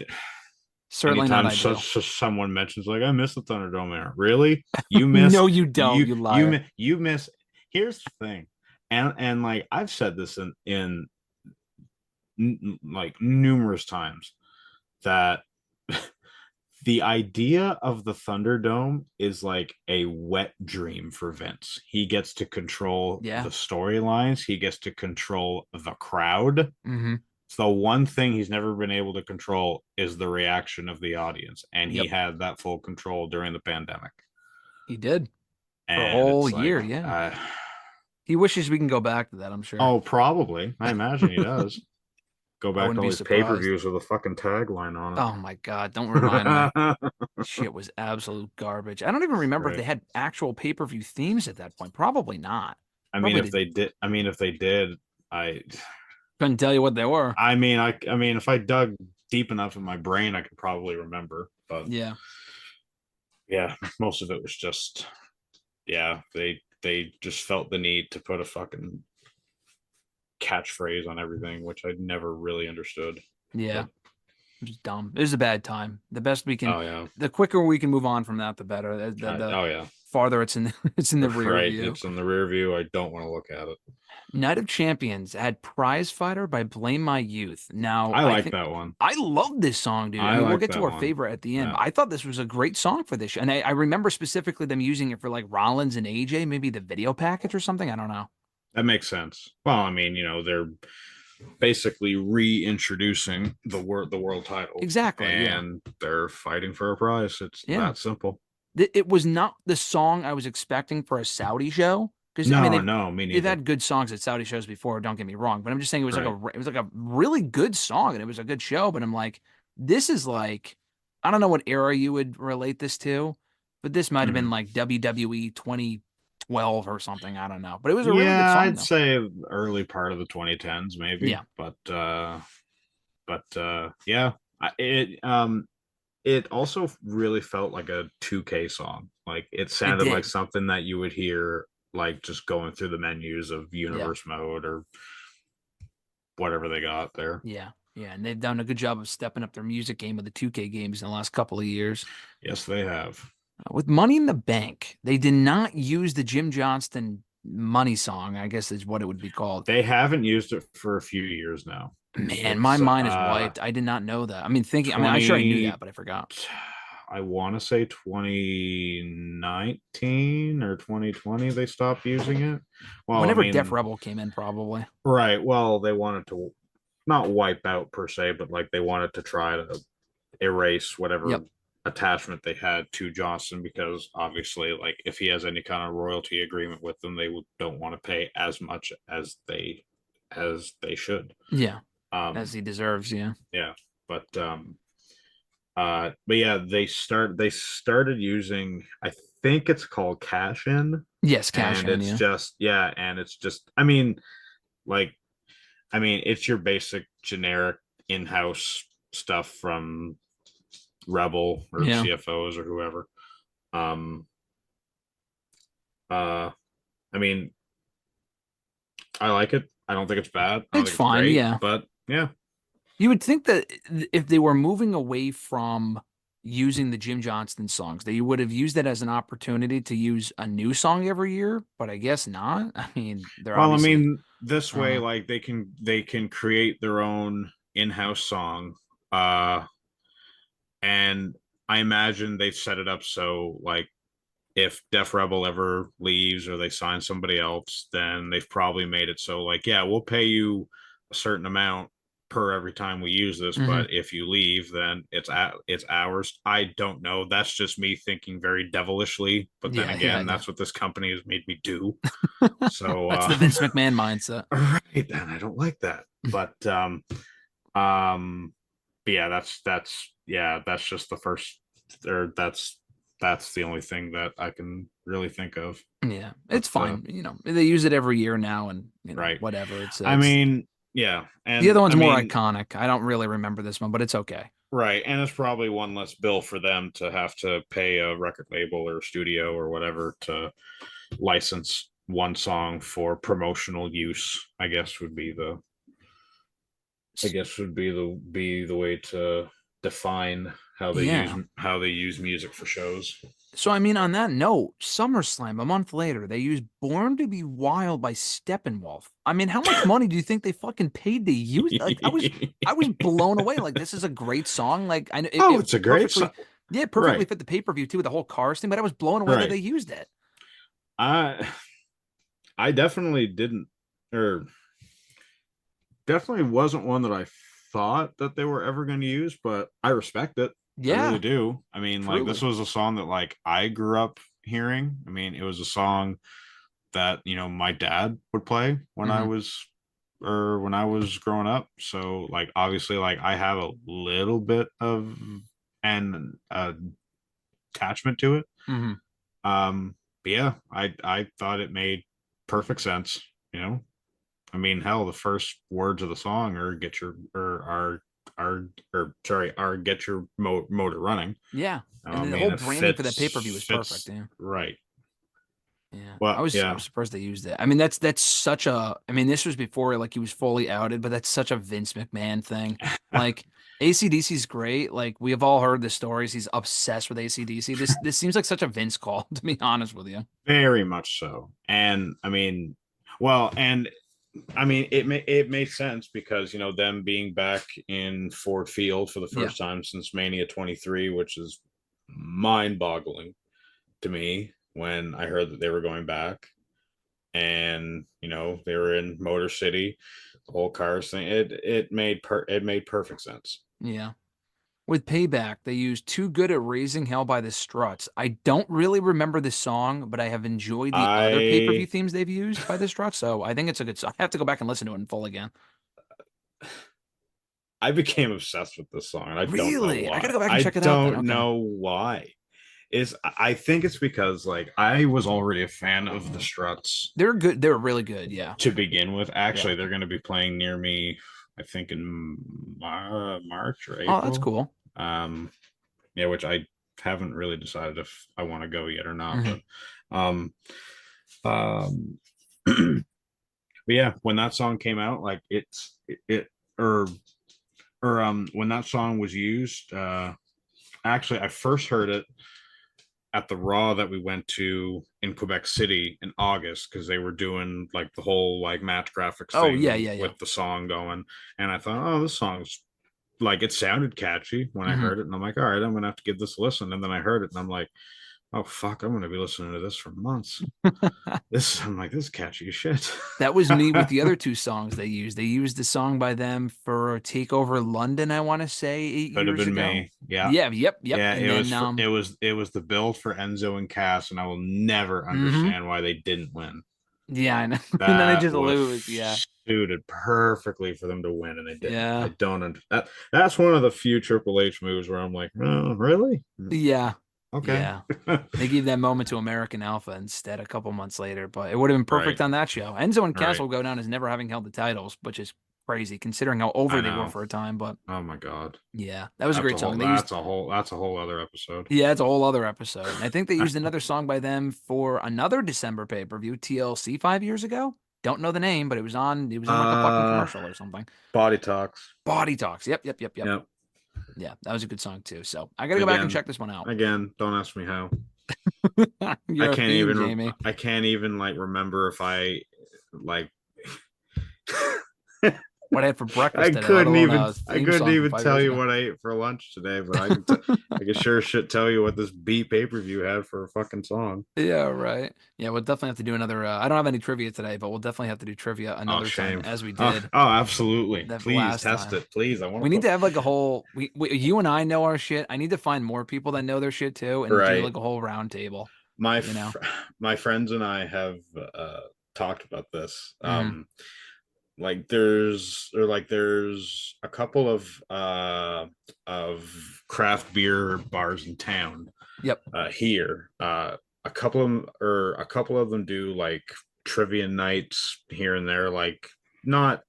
certainly not anytime ideal. someone mentions like I miss the Thunderdome era, really? You miss No, you don't, you liar. you miss. Here's the thing, and like I've said this like numerous times that the idea of the Thunderdome is like a wet dream for Vince. He gets to control Yeah. the storylines, he gets to control the crowd. Mm-hmm. So the one thing he's never been able to control is the reaction of the audience. And he Yep. had that full control during the pandemic. He did for a And whole it's year. like, Yeah. He wishes we can go back to that, I'm sure. oh, probably. I imagine he does. Go I back to wouldn't all be these pay per surprised. views with a fucking tagline on Oh my God, don't remind me. it. Shit was absolute garbage. I don't even remember if they Right. had actual pay-per-view themes at that point. Probably not. Probably did. I mean, if they did, I, Couldn't tell you what they were. I mean, if I dug deep enough in my brain, I could probably remember. But Yeah. yeah, most of it was just, yeah, they just felt the need to put a fucking catchphrase on everything, which I never really understood. Yeah. But It was dumb. It was a bad time. The best we can, oh yeah, the quicker we can move on from that, the better. The oh yeah, farther it's in the rear right. view. It's in the rear view. I don't want to look at it. Night of Champions had Prize Fighter by Blame My Youth. Now, I I like think that one. I love this song, dude. I I mean, we'll like get to that our one. favorite at the end, Yeah, but I thought this was a great song for this show. And I remember specifically them using it for like Rollins and AJ, maybe the video package or something. I don't know. that makes sense. Well, I mean, you know, they're basically reintroducing the world title, Exactly. Yeah. and they're fighting for a prize. It's Yeah. that simple. It was not the song I was expecting for a Saudi show. Because I mean No, no, me they've neither. had good songs at Saudi shows before, don't get me wrong. But I'm just saying Right. it was like a really good song and it was a good show. But I'm like, this is like I don't know what era you would relate this to, but this might have been Mhm. like WWE 2012 or something. I don't know. But it was a really good Yeah, song I'd though. say early part of the 2010s, maybe. Yeah. Yeah, it also really felt like a 2K song. Like it It sounded like did. something that you would hear like just going through the menus of Yeah. universe mode or whatever they got there. Yeah. Yeah. And they've done a good job of stepping up their music game with the 2K games in the last couple of years. Yes, they have. With Money in the Bank, they did not use the Jim Johnston money song, I guess is what it would be called. They haven't used it for a few years now. Man, my It's mind is wiped. I did not know that. I mean, I'm sure I knew that, 20 but I forgot. I want to say 2019 or 2020 they stopped using it. Well, I Whenever Def mean, Rebel came in, probably. right. Well, they wanted to not wipe out per se, but like they wanted to try to erase whatever Yep. attachment they had to Johnson because obviously, like if he has any kind of royalty agreement with them, don't want to pay as much as they as they should. Yeah, as Um, he deserves. Yeah. yeah, but yeah, they started using, I think it's called cash in, Yes, cash and in. it's Yeah. just, yeah, and it's just, I mean, like, it's your basic generic in-house stuff from Rebel or Yeah. CFOs or whoever. Um, uh, I mean, I like it. I don't think it's bad. I don't It's think it's fine. great, Yeah. but yeah, You would think that if they were moving away from using the Jim Johnston songs, that you would have used that as an opportunity to use a new song every year, but I guess not. I mean, they're well, I obviously, mean, this I don't way, know. like they can create their own in-house song. And I imagine they've set it up so, like, if Def Rebel ever leaves or they sign somebody else, then they've probably made it so, like, yeah, we'll pay you a certain amount per every time we use this, Hmm. but if you leave, then it's ours. I don't know. That's just me thinking very devilishly, but then Yeah, yeah, again, yeah. that's what this company has made me do. So That's the Vince McMahon mindset. right, then I don't like that. Um but yeah, that's just the first, or that's the only thing that I can really think of. Yeah, But it's fine. They use it every year now, and right. whatever. It's I it's mean, yeah, the other and one's more iconic. I don't really remember this one, but it's okay. right, and it's probably one less bill for them to have to pay a record label or studio or whatever to license one song for promotional use. I guess would be the way to define Yeah. how they use music for shows. So I mean, on that note, SummerSlam a month later, they used "Born to Be Wild" by Steppenwolf. I mean, how much money do you think they fucking paid to use? Like, I was blown away. Like, this is a great song. Like, I know Oh, it it's a great song. perfectly, yeah, it perfectly Right, fit the pay-per-view too with the whole Cars thing. But I was blown away that right. they used it. I I definitely didn't, or definitely wasn't one that I thought that they were ever going to use, but I respect it. I really Yeah, do. I mean, like, this truly. was a song that, like, I grew up hearing. I mean, it was a song that, my dad would play Hmm. when I was growing up. So, like, obviously, like, I have a little bit of an attachment to it. Hmm. But yeah, I thought it made perfect sense, you know. I mean, hell, the first words of the song are "get your," or sorry, are "get your motor running." Yeah, and I then the mean, whole it branding for that pay-per-view was perfect. fits Yeah. right. Yeah, I Well, was I yeah, was surprised they used it. I mean, that's such a. I mean, this was before like he was fully outed, but that's such a Vince McMahon thing. Like AC/DC's great. Like we have all heard the stories. He's obsessed with AC/DC. This seems like such a Vince call, to be honest with you. very much so. And I mean, well, and I mean, it made sense because, them being back in Ford Field for the Yeah. first time since Mania 23, which is mind-boggling to me when I heard that they were going back, and they were in Motor City, the whole Cars thing. It made perfect sense. Yeah. With Payback, they used "Too Good at Raising Hell" by the Struts. I don't really remember the song, but I have enjoyed the other pay-per-view I themes they've used by the Struts, so I think it's a good song. I have to go back and listen to it in full again. I became obsessed with this song, and I don't know Really? I gotta why. go back and I check it out then. don't Okay. know why. I think it's because, like, I was already a fan of the Struts They're good. They're really good. Yeah. to begin with. Yeah. Actually, they're going to be playing near me, I think, in March or Oh, that's April. cool. Um, yeah, which I haven't really decided if I want to go yet or not. Hmm. But um, um, but yeah, when that song came out, like, or when that song was used, actually, I first heard it at the Raw that we went to in Quebec City in August, because they were doing, like, the whole, like, match graphics Oh yeah, thing yeah, yeah. with the song going, and I thought, oh, this song's, like, it sounded catchy when I Hmm. heard it, and I'm like, all right, I'm gonna have to give this a listen, and then I heard it, and I'm like, oh fuck, I'm gonna be listening to this for months. I'm like, this is catchy as shit. That was me with the other two songs they used. They used the song by them for Takeover London, I want to say, eight Could have years been ago. me. Yeah. Yeah, yep, yep. Yeah, And then it was the build for Enzo and Cass, and I will never hmm understand why they didn't win. Yeah, I know. And then they That just was lose. Yeah. suited perfectly for them to win, and they didn't. I Yeah. don't that's one of the few Triple H moves where I'm like, oh, really? Yeah. Okay. Yeah. They gave that moment to American Alpha instead a couple months later, but it would have been Right. perfect on that show. Enzo and Right. Castle go down as never having held the titles, which is crazy considering how over I they were know. for a time. But Oh my God. yeah, that was a great song. They used, That's a whole other episode. yeah, it's a whole other episode. And I think they used another song by them for another December pay-per-view, TLC 5 years ago. Don't know the name, but it was in like a fucking uh commercial or something. Body Talks. Body Talks. Yep, yep, yep, yep. Yep. Yeah, that was a good song too. So I gotta go back and Again, check this one out. don't ask me how. You're a fiend, Jamie. I can't even like remember if I like What I had for breakfast today, let alone a I theme couldn't song from even five tell years you ago. what I ate for lunch today, but I can sure shit tell you what this B pay-per-view had for a fucking song. Yeah, right. Yeah, we'll definitely have to do another. I don't have any trivia today, but we'll definitely have to do trivia Oh, another time, shame. as we Oh, did oh, absolutely. that Please last test time. it. Please. I want We to need put to have like a whole. You and I know our shit. I need to find more people that know their shit too, and do right. like a whole round table. My You know. my friends and I have talked about this. Hmm. Like there's a couple of craft beer bars in town Yep. here. A couple of them do like trivia nights here and there, like not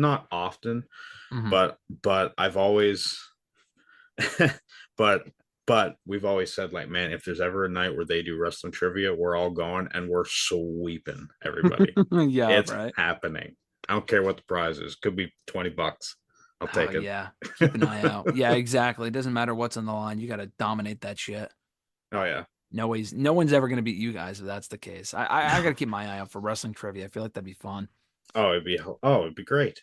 often, Hmm. but I've always but we've always said like, man, if there's ever a night where they do wrestling trivia, we're all going and we're sweeping everybody. Yeah. It's Right. happening. I don't care what the prize is. Could be $20. I'll Oh take it. yeah. Keep an eye out. Yeah, exactly. It doesn't matter what's on the line. You got to dominate that shit. Oh yeah. No one's ever gonna beat you guys if that's the case. I gotta keep my eye out for wrestling trivia. I feel like that'd be fun. It'd be great.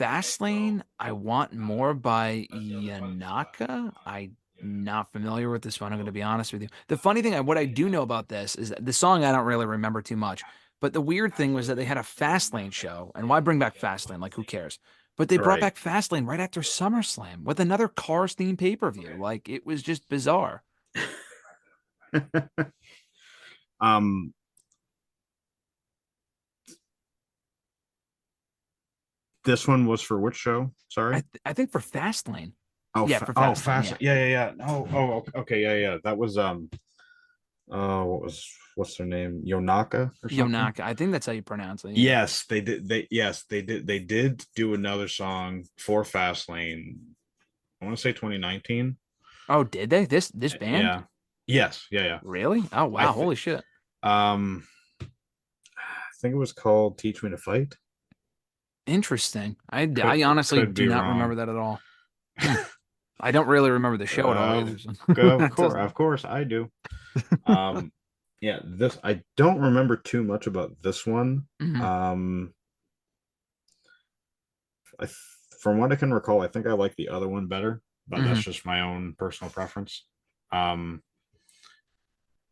Fastlane, I want more by Yanaka. I'm not familiar with this one. I'm going to be honest with you. The funny thing, what I do know about this is that the song I don't really remember too much. But the weird thing was that they had a Fastlane show. And why bring back Fastlane? Like, who cares? But they All brought right. back Fastlane right after SummerSlam with another Cars themed pay per view. Like, it was just bizarre. um this one was for which show? Sorry. I think for Fastlane. Oh, Yeah, for Fastlane. fast. Yeah. Yeah, yeah, yeah. Okay, yeah, yeah. That was what's their name? Yonaka or something? Yonaka. I think that's how you pronounce it. Yeah. Yes, they did. They did do another song for Fastlane. I want to say 2019. Oh, did they? This band? Yeah. Yes. Yeah. Yeah. Really? Oh, I wow. think Holy shit. um I think it was called Teach Me to Fight. Interesting. I honestly Could do be not remember wrong. that at all. Hmm. I don't really remember the show at all Of either. So that of course I do. Um yeah, this I don't remember too much about this one. Mhm. Um I from what I can recall, I think I like the other one better, but that's Mhm. just my own personal preference. Um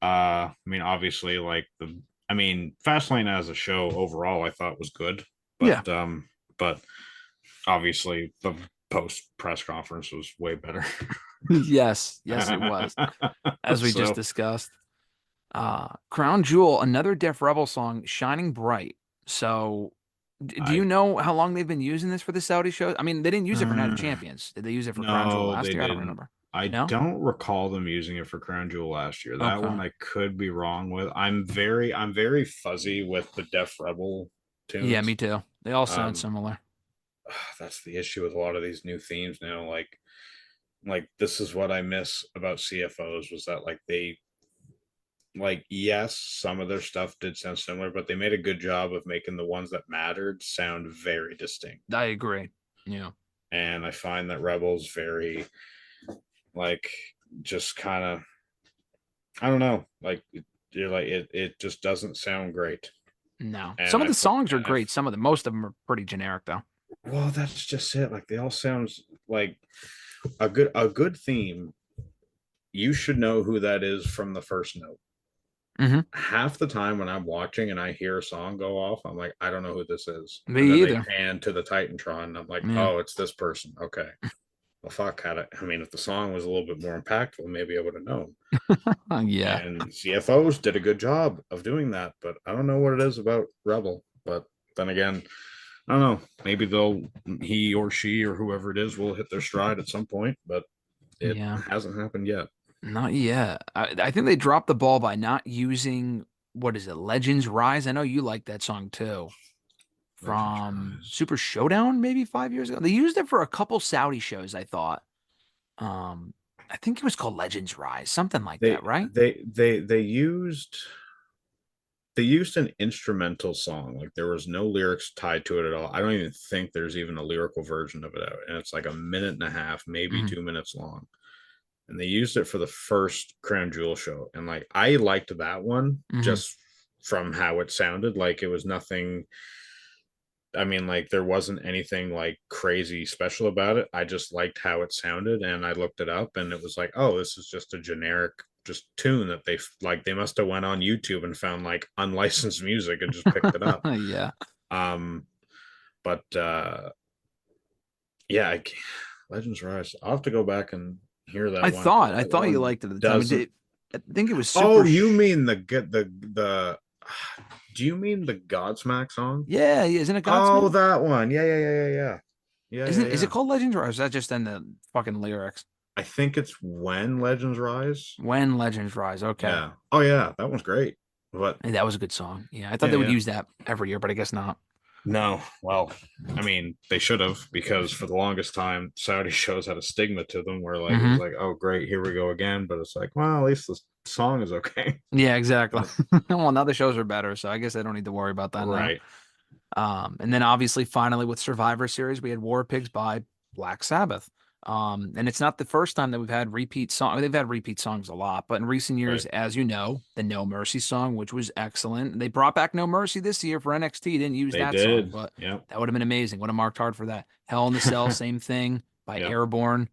I mean, obviously, I mean, Fastlane as a show overall, I thought was good, Yeah. but obviously the post press conference was way better. Yes. Yes, it was. As we just So discussed. Crown Jewel, another Def Rebel song, Shining Bright. So, do you I know how long they've been using this for the Saudi shows? I mean, they didn't use it for Night of uh, Champions. Did they use it for Crown Jewel no, last they year? I don't didn't. remember. I No? don't recall them using it for Crown Jewel last year. That one Okay. I could be wrong with. I'm very fuzzy with the Def Rebel Yeah, me tunes. too. They all sound Um, similar. that's the issue with a lot of these new themes now. Like this is what I miss about CFOs was that like they like yes, some of their stuff did sound similar, but they made a good job of making the ones that mattered sound very distinct. I agree. Yeah. And I find that Rebels very like just kind of I don't know, like you're like it just doesn't sound great. No. And Some of I the songs are and I great. Some of them, most of them are pretty generic though. well, that's just it. Like they all sound like a good theme. You should know who that is from the first note. Hmm. Half the time when I'm watching and I hear a song go off, I'm like, I don't know who this is. Me And then they either. pan to the Titantron, and I'm like, Yeah. oh, it's this person. Okay. well, fuck, had it. I mean, if the song was a little bit more impactful, maybe I would have known. Yeah. And CFOs did a good job of doing that, but I don't know what it is about Rebel. But then again, I don't know. Maybe he or she or whoever it is will hit their stride at some point, but it Yeah. hasn't happened yet. Not yet. I think they dropped the ball by not using, what is it, Legends Rise? I know you like that song too. Legends From Rise. Super Showdown maybe 5 years ago. They used it for a couple Saudi shows, I thought. Um, I think it was called Legends Rise, something like They that, right? they used an instrumental song. Like there was no lyrics tied to it at all. I don't even think there's even a lyrical version of it out. And it's like a minute and a half, maybe Hmm. 2 minutes long. And they used it for the first Crown Jewel show. And like I liked that one Hmm. just from how it sounded. Like it was nothing. I mean, like there wasn't anything like crazy special about it. I just liked how it sounded, and I looked it up, and it was like, oh, this is just a generic just tune that they must have went on YouTube and found like unlicensed music and just picked it up. Yeah. Um, but yeah, Legends Rise. I'll have to go back and hear that one because I that thought you one liked it at the time. doesn't. I think it was Oh, you mean the? Do you mean the Godsmack song? Yeah, yeah, isn't it Oh, Godsmack? that one. Yeah, yeah, yeah, yeah, yeah. Yeah, Isn't yeah, it, is it yeah. called Legends or is that just in the fucking lyrics? I think it's When Legends Rise. When Legends Rise. Okay. Yeah. Oh yeah, that one's great. But Hey, that was a good song. Yeah, I thought yeah, they would yeah. use that every year, but I guess not. No, well, I mean, they should have because for the longest time, Saudi shows had a stigma to them where like it was Hmm. like, oh great, here we go again. But it's like, well, at least the song is okay. Yeah, exactly. But Well, now the shows are better, so I guess I don't need to worry about that now. right. And then obviously, finally with Survivor Series, we had War Pigs by Black Sabbath. And it's not the first time that we've had repeat song. They've had repeat songs a lot, but in recent years, Right. as you know, the No Mercy song, which was excellent. They brought back No Mercy this year for NXT. Didn't use They that song, did. but Yep. that would have been amazing. Would have marked hard for that. Hell in the Cell, same thing by Yep. Airborne.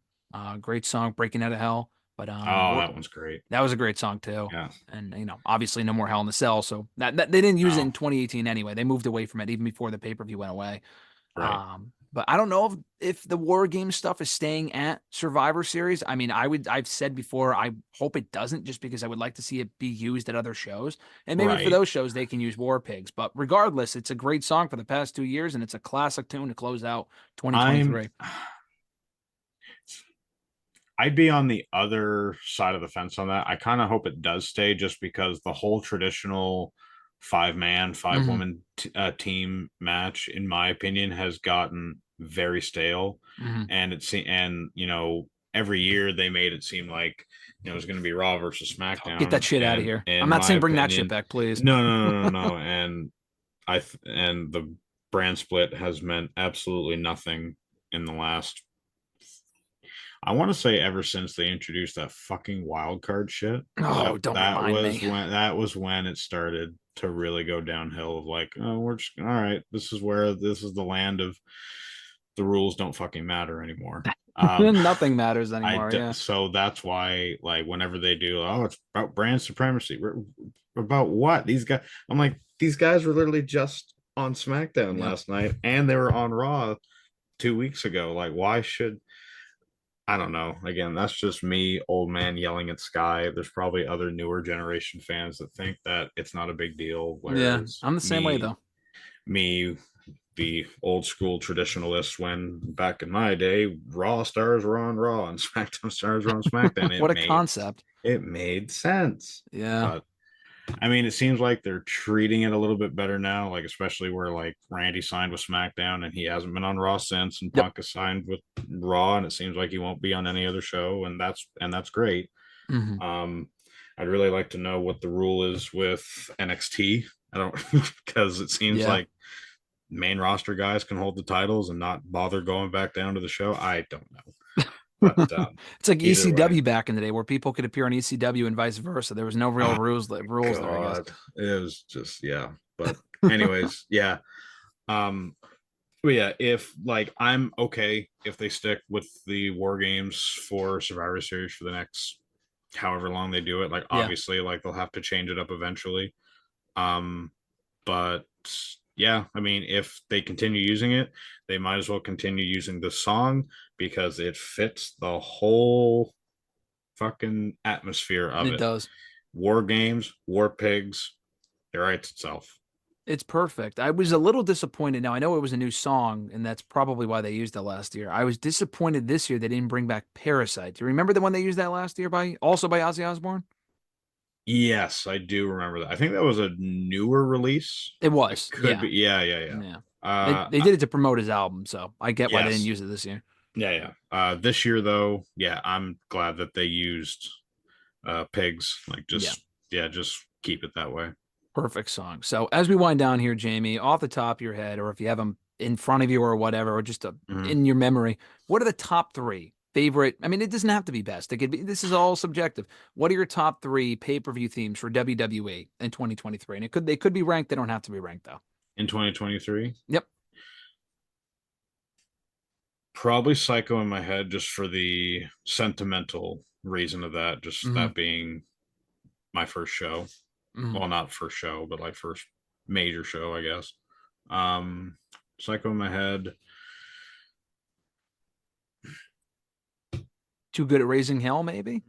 Great song, Breaking Out of Hell. But Oh, that one's great. that was a great song too. Yeah. And obviously no more Hell in the Cell. So that they didn't use it No. in 2018 anyway. They moved away from it even before the pay-per-view went away. Right. But I don't know if the War Game stuff is staying at Survivor Series. I mean, I've said before, I hope it doesn't just because I would like to see it be used at other shows. And maybe for Right. those shows they can use War Pigs. But regardless, it's a great song for the past 2 years and it's a classic tune to close out I'm 2023. I'd be on the other side of the fence on that. I kind of hope it does stay just because the whole traditional 5 man, 5 woman Hmm. team match, in my opinion, has gotten very stale. Hmm. And every year they made it seem like it was going to be Raw versus Get that SmackDown. shit out of And here. I'm in not my saying bring that shit opinion, back, please. no, no, no, no, no. And the brand split has meant absolutely nothing in the last, I want to say, ever since they introduced that fucking wild card shit. Oh, That don't that remind was me. when it started to really go downhill of like, oh, we're just all right. This is the land of the rules don't fucking matter anymore. Um Nothing matters anymore. Yeah. so that's why like whenever they do, oh, it's about brand supremacy. About what? I'm like, these guys were literally just on SmackDown Yep. last night and they were on Raw 2 weeks ago. Like, why should I don't know. Again, that's just me, old man yelling at sky. There's probably other newer generation fans that think that it's not a big deal. Yeah. Whereas I'm the same way though. me, the old school traditionalist, when back in my day, Raw stars were on Raw and SmackDown stars were on SmackDown. What a concept. It made sense. Yeah. But I mean, it seems like they're treating it a little bit better now, like especially where like Randy signed with SmackDown and he hasn't been on Raw since, and Yep. Punk has signed with Raw, and it seems like he won't be on any other show, and that's great. Hmm. Um, I'd really like to know what the rule is with NXT. I don't because it seems Yeah. like main roster guys can hold the titles and not bother going back down to the show. I don't know, but It's like either way, ECW back in the day where people could appear on ECW and vice versa. There was no real oh rules there, I guess. God, it was just yeah. But anyways, yeah. Um, but yeah, if like I'm okay if they stick with the war games for Survivor Series for the next however long they do it. Like Yeah. obviously, like they'll have to change it up eventually. Um, but yeah, I mean, if they continue using it, they might as well continue using the song because it fits the whole fucking atmosphere of It it. does. War games, war pigs, it writes itself. It's perfect. I was a little disappointed. Now, I know it was a new song, and that's probably why they used it last year. I was disappointed this year they didn't bring back Parasite. Do you remember the one they used that last year also by Ozzy Osbourne? Yes, I do remember that. I think that was a newer release. It It was. could Yeah. be. Yeah, yeah, yeah. Yeah. They Uh, they did it to promote his album, so I get why they didn't yes. use it this year. Yeah, yeah. This year though, yeah, I'm glad that they used pigs. Like Yeah. just yeah, just keep it that way. Perfect song. So as we wind down here, Jamie, off the top of your head, or if you have them in front of you or whatever, or just Mhm. in your memory, what are the top three favorite? I mean, it doesn't have to be best. It could be. This is all subjective. What are your top three pay-per-view themes for WWE in 2023? And they could be ranked. They don't have to be ranked though. In 2023. Yep. Probably Psycho in my head just for the sentimental reason of that, just Hmm. that being my first show. Hmm. Well, not first show, but like first major show, I guess. Um, Psycho in my head. Too good at raising hell, maybe.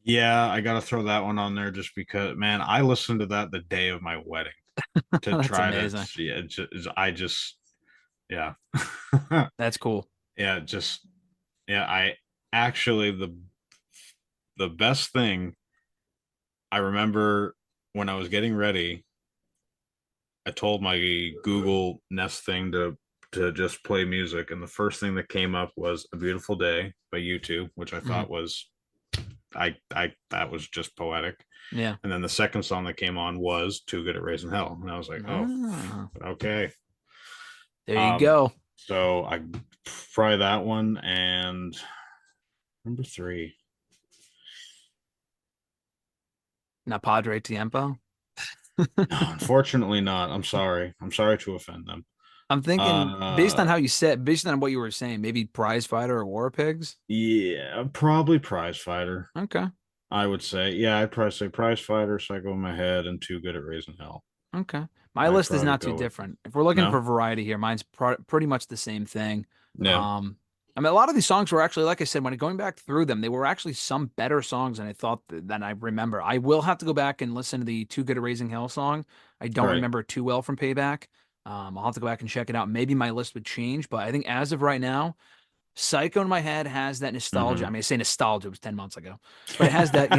Yeah, I gotta throw that one on there just because, man, I listened to that the day of my wedding to That's try to, amazing. yeah, I just, yeah, That's cool. yeah, just, yeah, I actually the best thing I remember when I was getting ready, I told my Google Nest thing to just play music, and the first thing that came up was "A Beautiful Day" by U2, which I Hmm. thought was I that was just poetic. Yeah. And then the second song that came on was "Too Good at Raising Hell," and I was like, oh, Ah, okay. there you Um, go. so I probably that one and number three. Not Padre Tiempo. No, unfortunately not. I'm sorry. I'm sorry to offend them. I'm thinking based on Uh, how you said, based on what you were saying, maybe Prize Fighter or War Pigs. yeah, probably Prize Fighter. Okay. I would say, yeah, I'd probably say Prize Fighter, Psycho in my head, and Too Good at Raising Hell. Okay. My I'd list is probably not too go with. different. If we're looking No, for variety here, mine's pretty much the same thing. yeah, Um, I mean, a lot of these songs were actually, like I said, when going back through them, they were actually some better songs than I thought than I remember. I will have to go back and listen to the Too Good at Raising Hell song. I don't right. remember it too well from Payback. I'll have to go back and check it out. Maybe my list would change, but I think as of right now, Psycho in my head has that nostalgia. I Hmm. mean, I say nostalgia, it was 10 months ago, but it has that,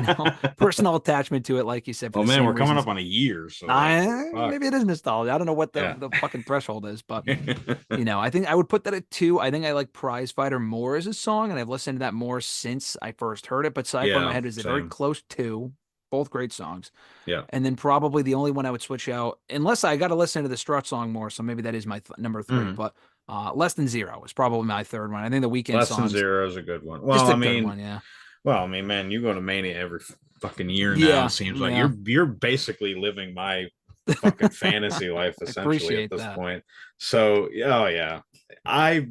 personal attachment to it, like you said, for Oh the man, we're same coming reasons. up on a year, so like, I holy fuck. maybe it is nostalgia. I don't know what the Yeah. the fucking threshold is, but I think I would put that at two. I think I like Prize Fighter more as a song, and I've listened to that more since I first heard it. But Psycho in my Yeah, head is a very same. close two, both great songs. Yeah. And then probably the only one I would switch out, unless I got to listen to the Strut song more, so maybe that is my number three. Mhm. But Less Than Zero is probably my third one. I think the Weekend Less than songs zero is a good one. just a good one, yeah. Well, I mean, man, you go to Mania every fucking year now. It Yeah, seems like yeah. you're basically living my fucking fantasy life I essentially at appreciate this that. point. So, oh yeah, I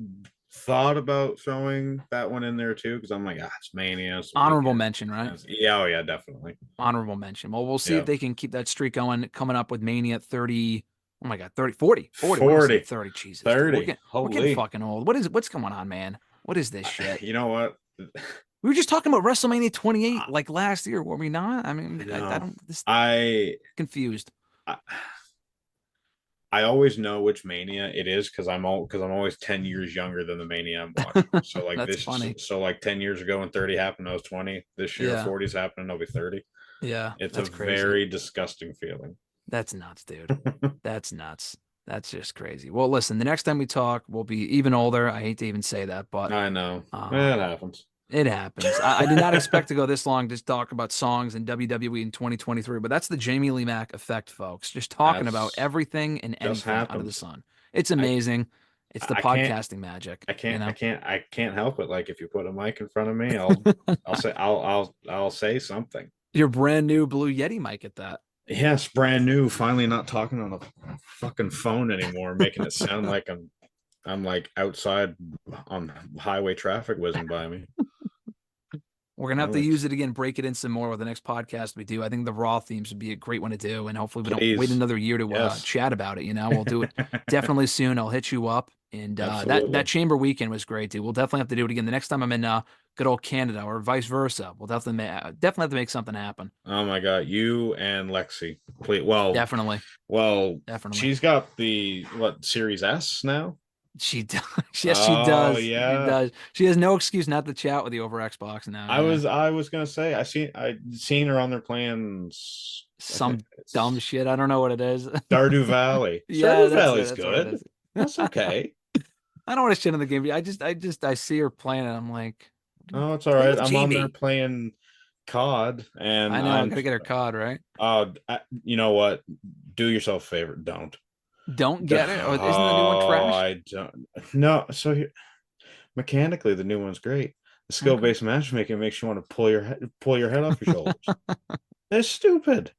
thought about throwing that one in there too because I'm like, ah, it's Mania, it's the Honorable weekend. mention, right? Yeah, oh yeah, definitely. Honorable mention. Well, we'll see if Yeah, they can keep that streak going, coming up with Mania 30. Oh my God, 30, 40, 40. We're almost saying 40, 30. Jesus, dude. 30. We're getting Holy, fucking old. What's going on, man? What is this shit? you know what? We were just talking about WrestleMania 28 I, like last year, were we not? I I mean, I know. don't this I confused. I I always know which mania it is because I'm always 10 years younger than the mania I'm watching. So like That's this funny. so like 10 years ago when 30 happened, I was 20. This year Yeah. 40's happening, I'll be 30. Yeah. It's a That's crazy. very disgusting feeling. That's nuts, dude. That's nuts. That's just crazy. Well, listen, the next time we talk, we'll be even older. I hate to even say that, but I know. uh It happens. it happens. I did not expect to go this long to talk about songs in WWE in 2023, but that's the Jamie Lee Mack effect, folks. Just talking about That's everything and just anything under the happens. sun. It's I amazing. It's the I can't podcasting magic. I can't help it. Like if you put a mic in front of me, I'll say something. Your brand new Blue Yeti mic at that. Yes, brand new. Finally, not talking on a fucking phone anymore, making it sound like I'm like outside on highway traffic whizzing by me. We're gonna have No, to use it's it again, break it in some more with the next podcast we do. I think the Raw themes would be a great one to do, and hopefully we don't wait please. another year to Yes. chat about it. We'll do it definitely soon. I'll hit you up. And that Absolutely. chamber weekend was great too. We'll definitely have to do it again the next time I'm in good old Canada or vice versa. We'll definitely have to make something happen. Oh my God, you and Lexi. Please, well, Definitely, well, definitely. she's got the what Series S now? She does. Yes, she Oh does. She yeah. does. She has no excuse not to chat with you over Xbox now. Yeah. I was gonna say I seen her on their plans. I think Some dumb it's shit. I don't know what it is. Stardew Valley. Yeah, Stardew that's it. Valley's That's what it good. is. That's okay. I don't want to shit on the game. I see her playing it. I'm like, Oh, it's all play right. with I'm on there Jamie. playing COD, I and know. I I'm gotta get her COD, right? you know what? Do yourself a favor. Don't. Don't get it. Or isn't the new one Oh, trash? I don't. No. So mechanically, the new one's great. The Okay. skill-based matchmaking makes you want to pull your head off your shoulders. It's stupid.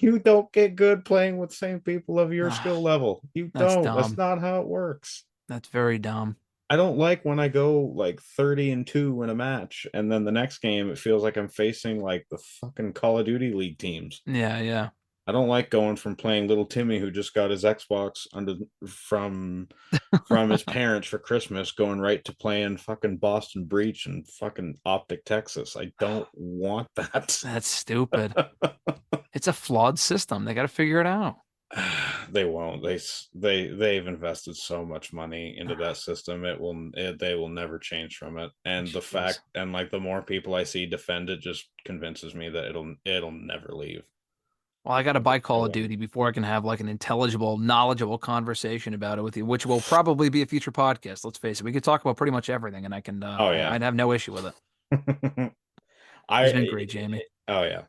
You don't get good playing with the same people of your skill Ah, level. You that's don't. That's dumb. not how it works. That's very dumb. I don't like when I go like 30-2 in a match, and then the next game it feels like I'm facing like the fucking Call of Duty League teams. Yeah, yeah. I don't like going from playing little Timmy who just got his Xbox from from his parents for Christmas, going right to playing fucking Boston Breach and fucking Optic Texas. I don't want that. That's stupid. It's a flawed system. They got to figure it out. They won't. They've invested so much money into that system. They will never change from it. And the Jeez. fact and like the more people I see defend it just convinces me that it'll never leave. Well, I got to It, buy it Call of won't. Duty before I can have like an intelligible, knowledgeable conversation about it with you, which will probably be a future podcast. Let's face it. We could talk about pretty much everything, and Oh yeah. I'd have no issue with it. It's been I great, Jamie. oh yeah.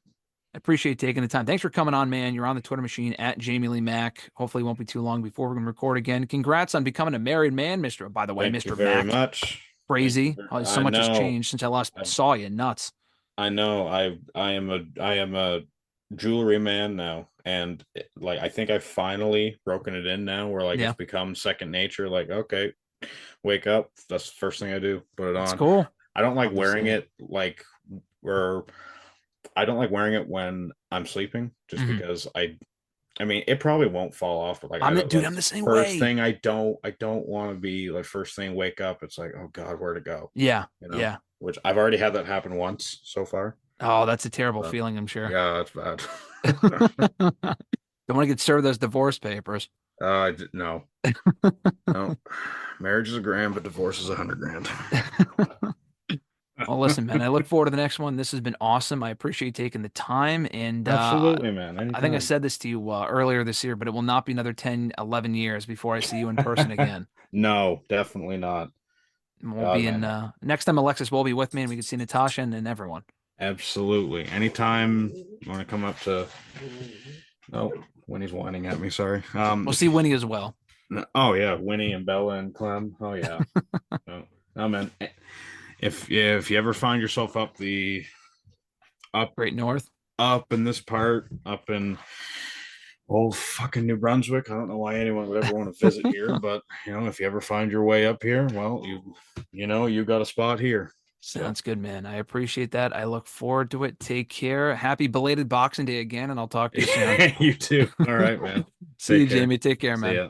I appreciate taking the time. Thanks for coming on, man. You're on the Twitter machine at Jamie Lee Mack. Hopefully, it won't be too long before we can record again. Congrats on becoming a married man, Mister. By the way, Thank you Mister very Mack. much. Crazy. So I much has know. changed since I last saw you. Nuts. I know. I am a jewelry man now, and like I think I've finally broken it in now, where like it's Yeah, become second nature. Like okay, wake up. That's the first thing I do. Put it that's on. cool. I don't like Love to see wearing it. it like where I don't like wearing it when I'm sleeping, just Hmm. because I mean it probably won't fall off, but like I don't Dude. like I'm the same first way. thing I don't want to be like first thing wake up. It's like oh God, where to go? Yeah, You know, yeah. which I've already had that happen once so far. Oh, that's a terrible But feeling, I'm sure. yeah, that's bad. Don't want to get served those divorce papers. No, no. Marriage is a grand, but divorce is 100 grand. Well, listen, man, I look forward to the next one. This has been awesome. I appreciate you taking the time. And Absolutely, man. I think I Anytime. said this to you earlier this year, but it will not be another 10, 11 years before I see you in person again. No, definitely not. And we'll God, be in, man. next time Alexis will be with me and we can see Natasha and everyone. Absolutely. Anytime you want to come up to. Oh, Winnie's whining at me. Sorry. We'll see Winnie as well. Oh yeah, Winnie and Bella and Clem. Oh yeah. Oh, oh man. If you ever find yourself up Great North. up in this part, up in old fucking New Brunswick. I don't know why anyone would ever want to visit here, but you know, if you ever find your way up here, well, you know, you got a spot here. So Sounds good, man. I appreciate that. I look forward to it. Take care. Happy belated Boxing Day again, and I'll talk to you soon. you too. All right, man. See you, Take care. Jamie. Take care, See man. ya.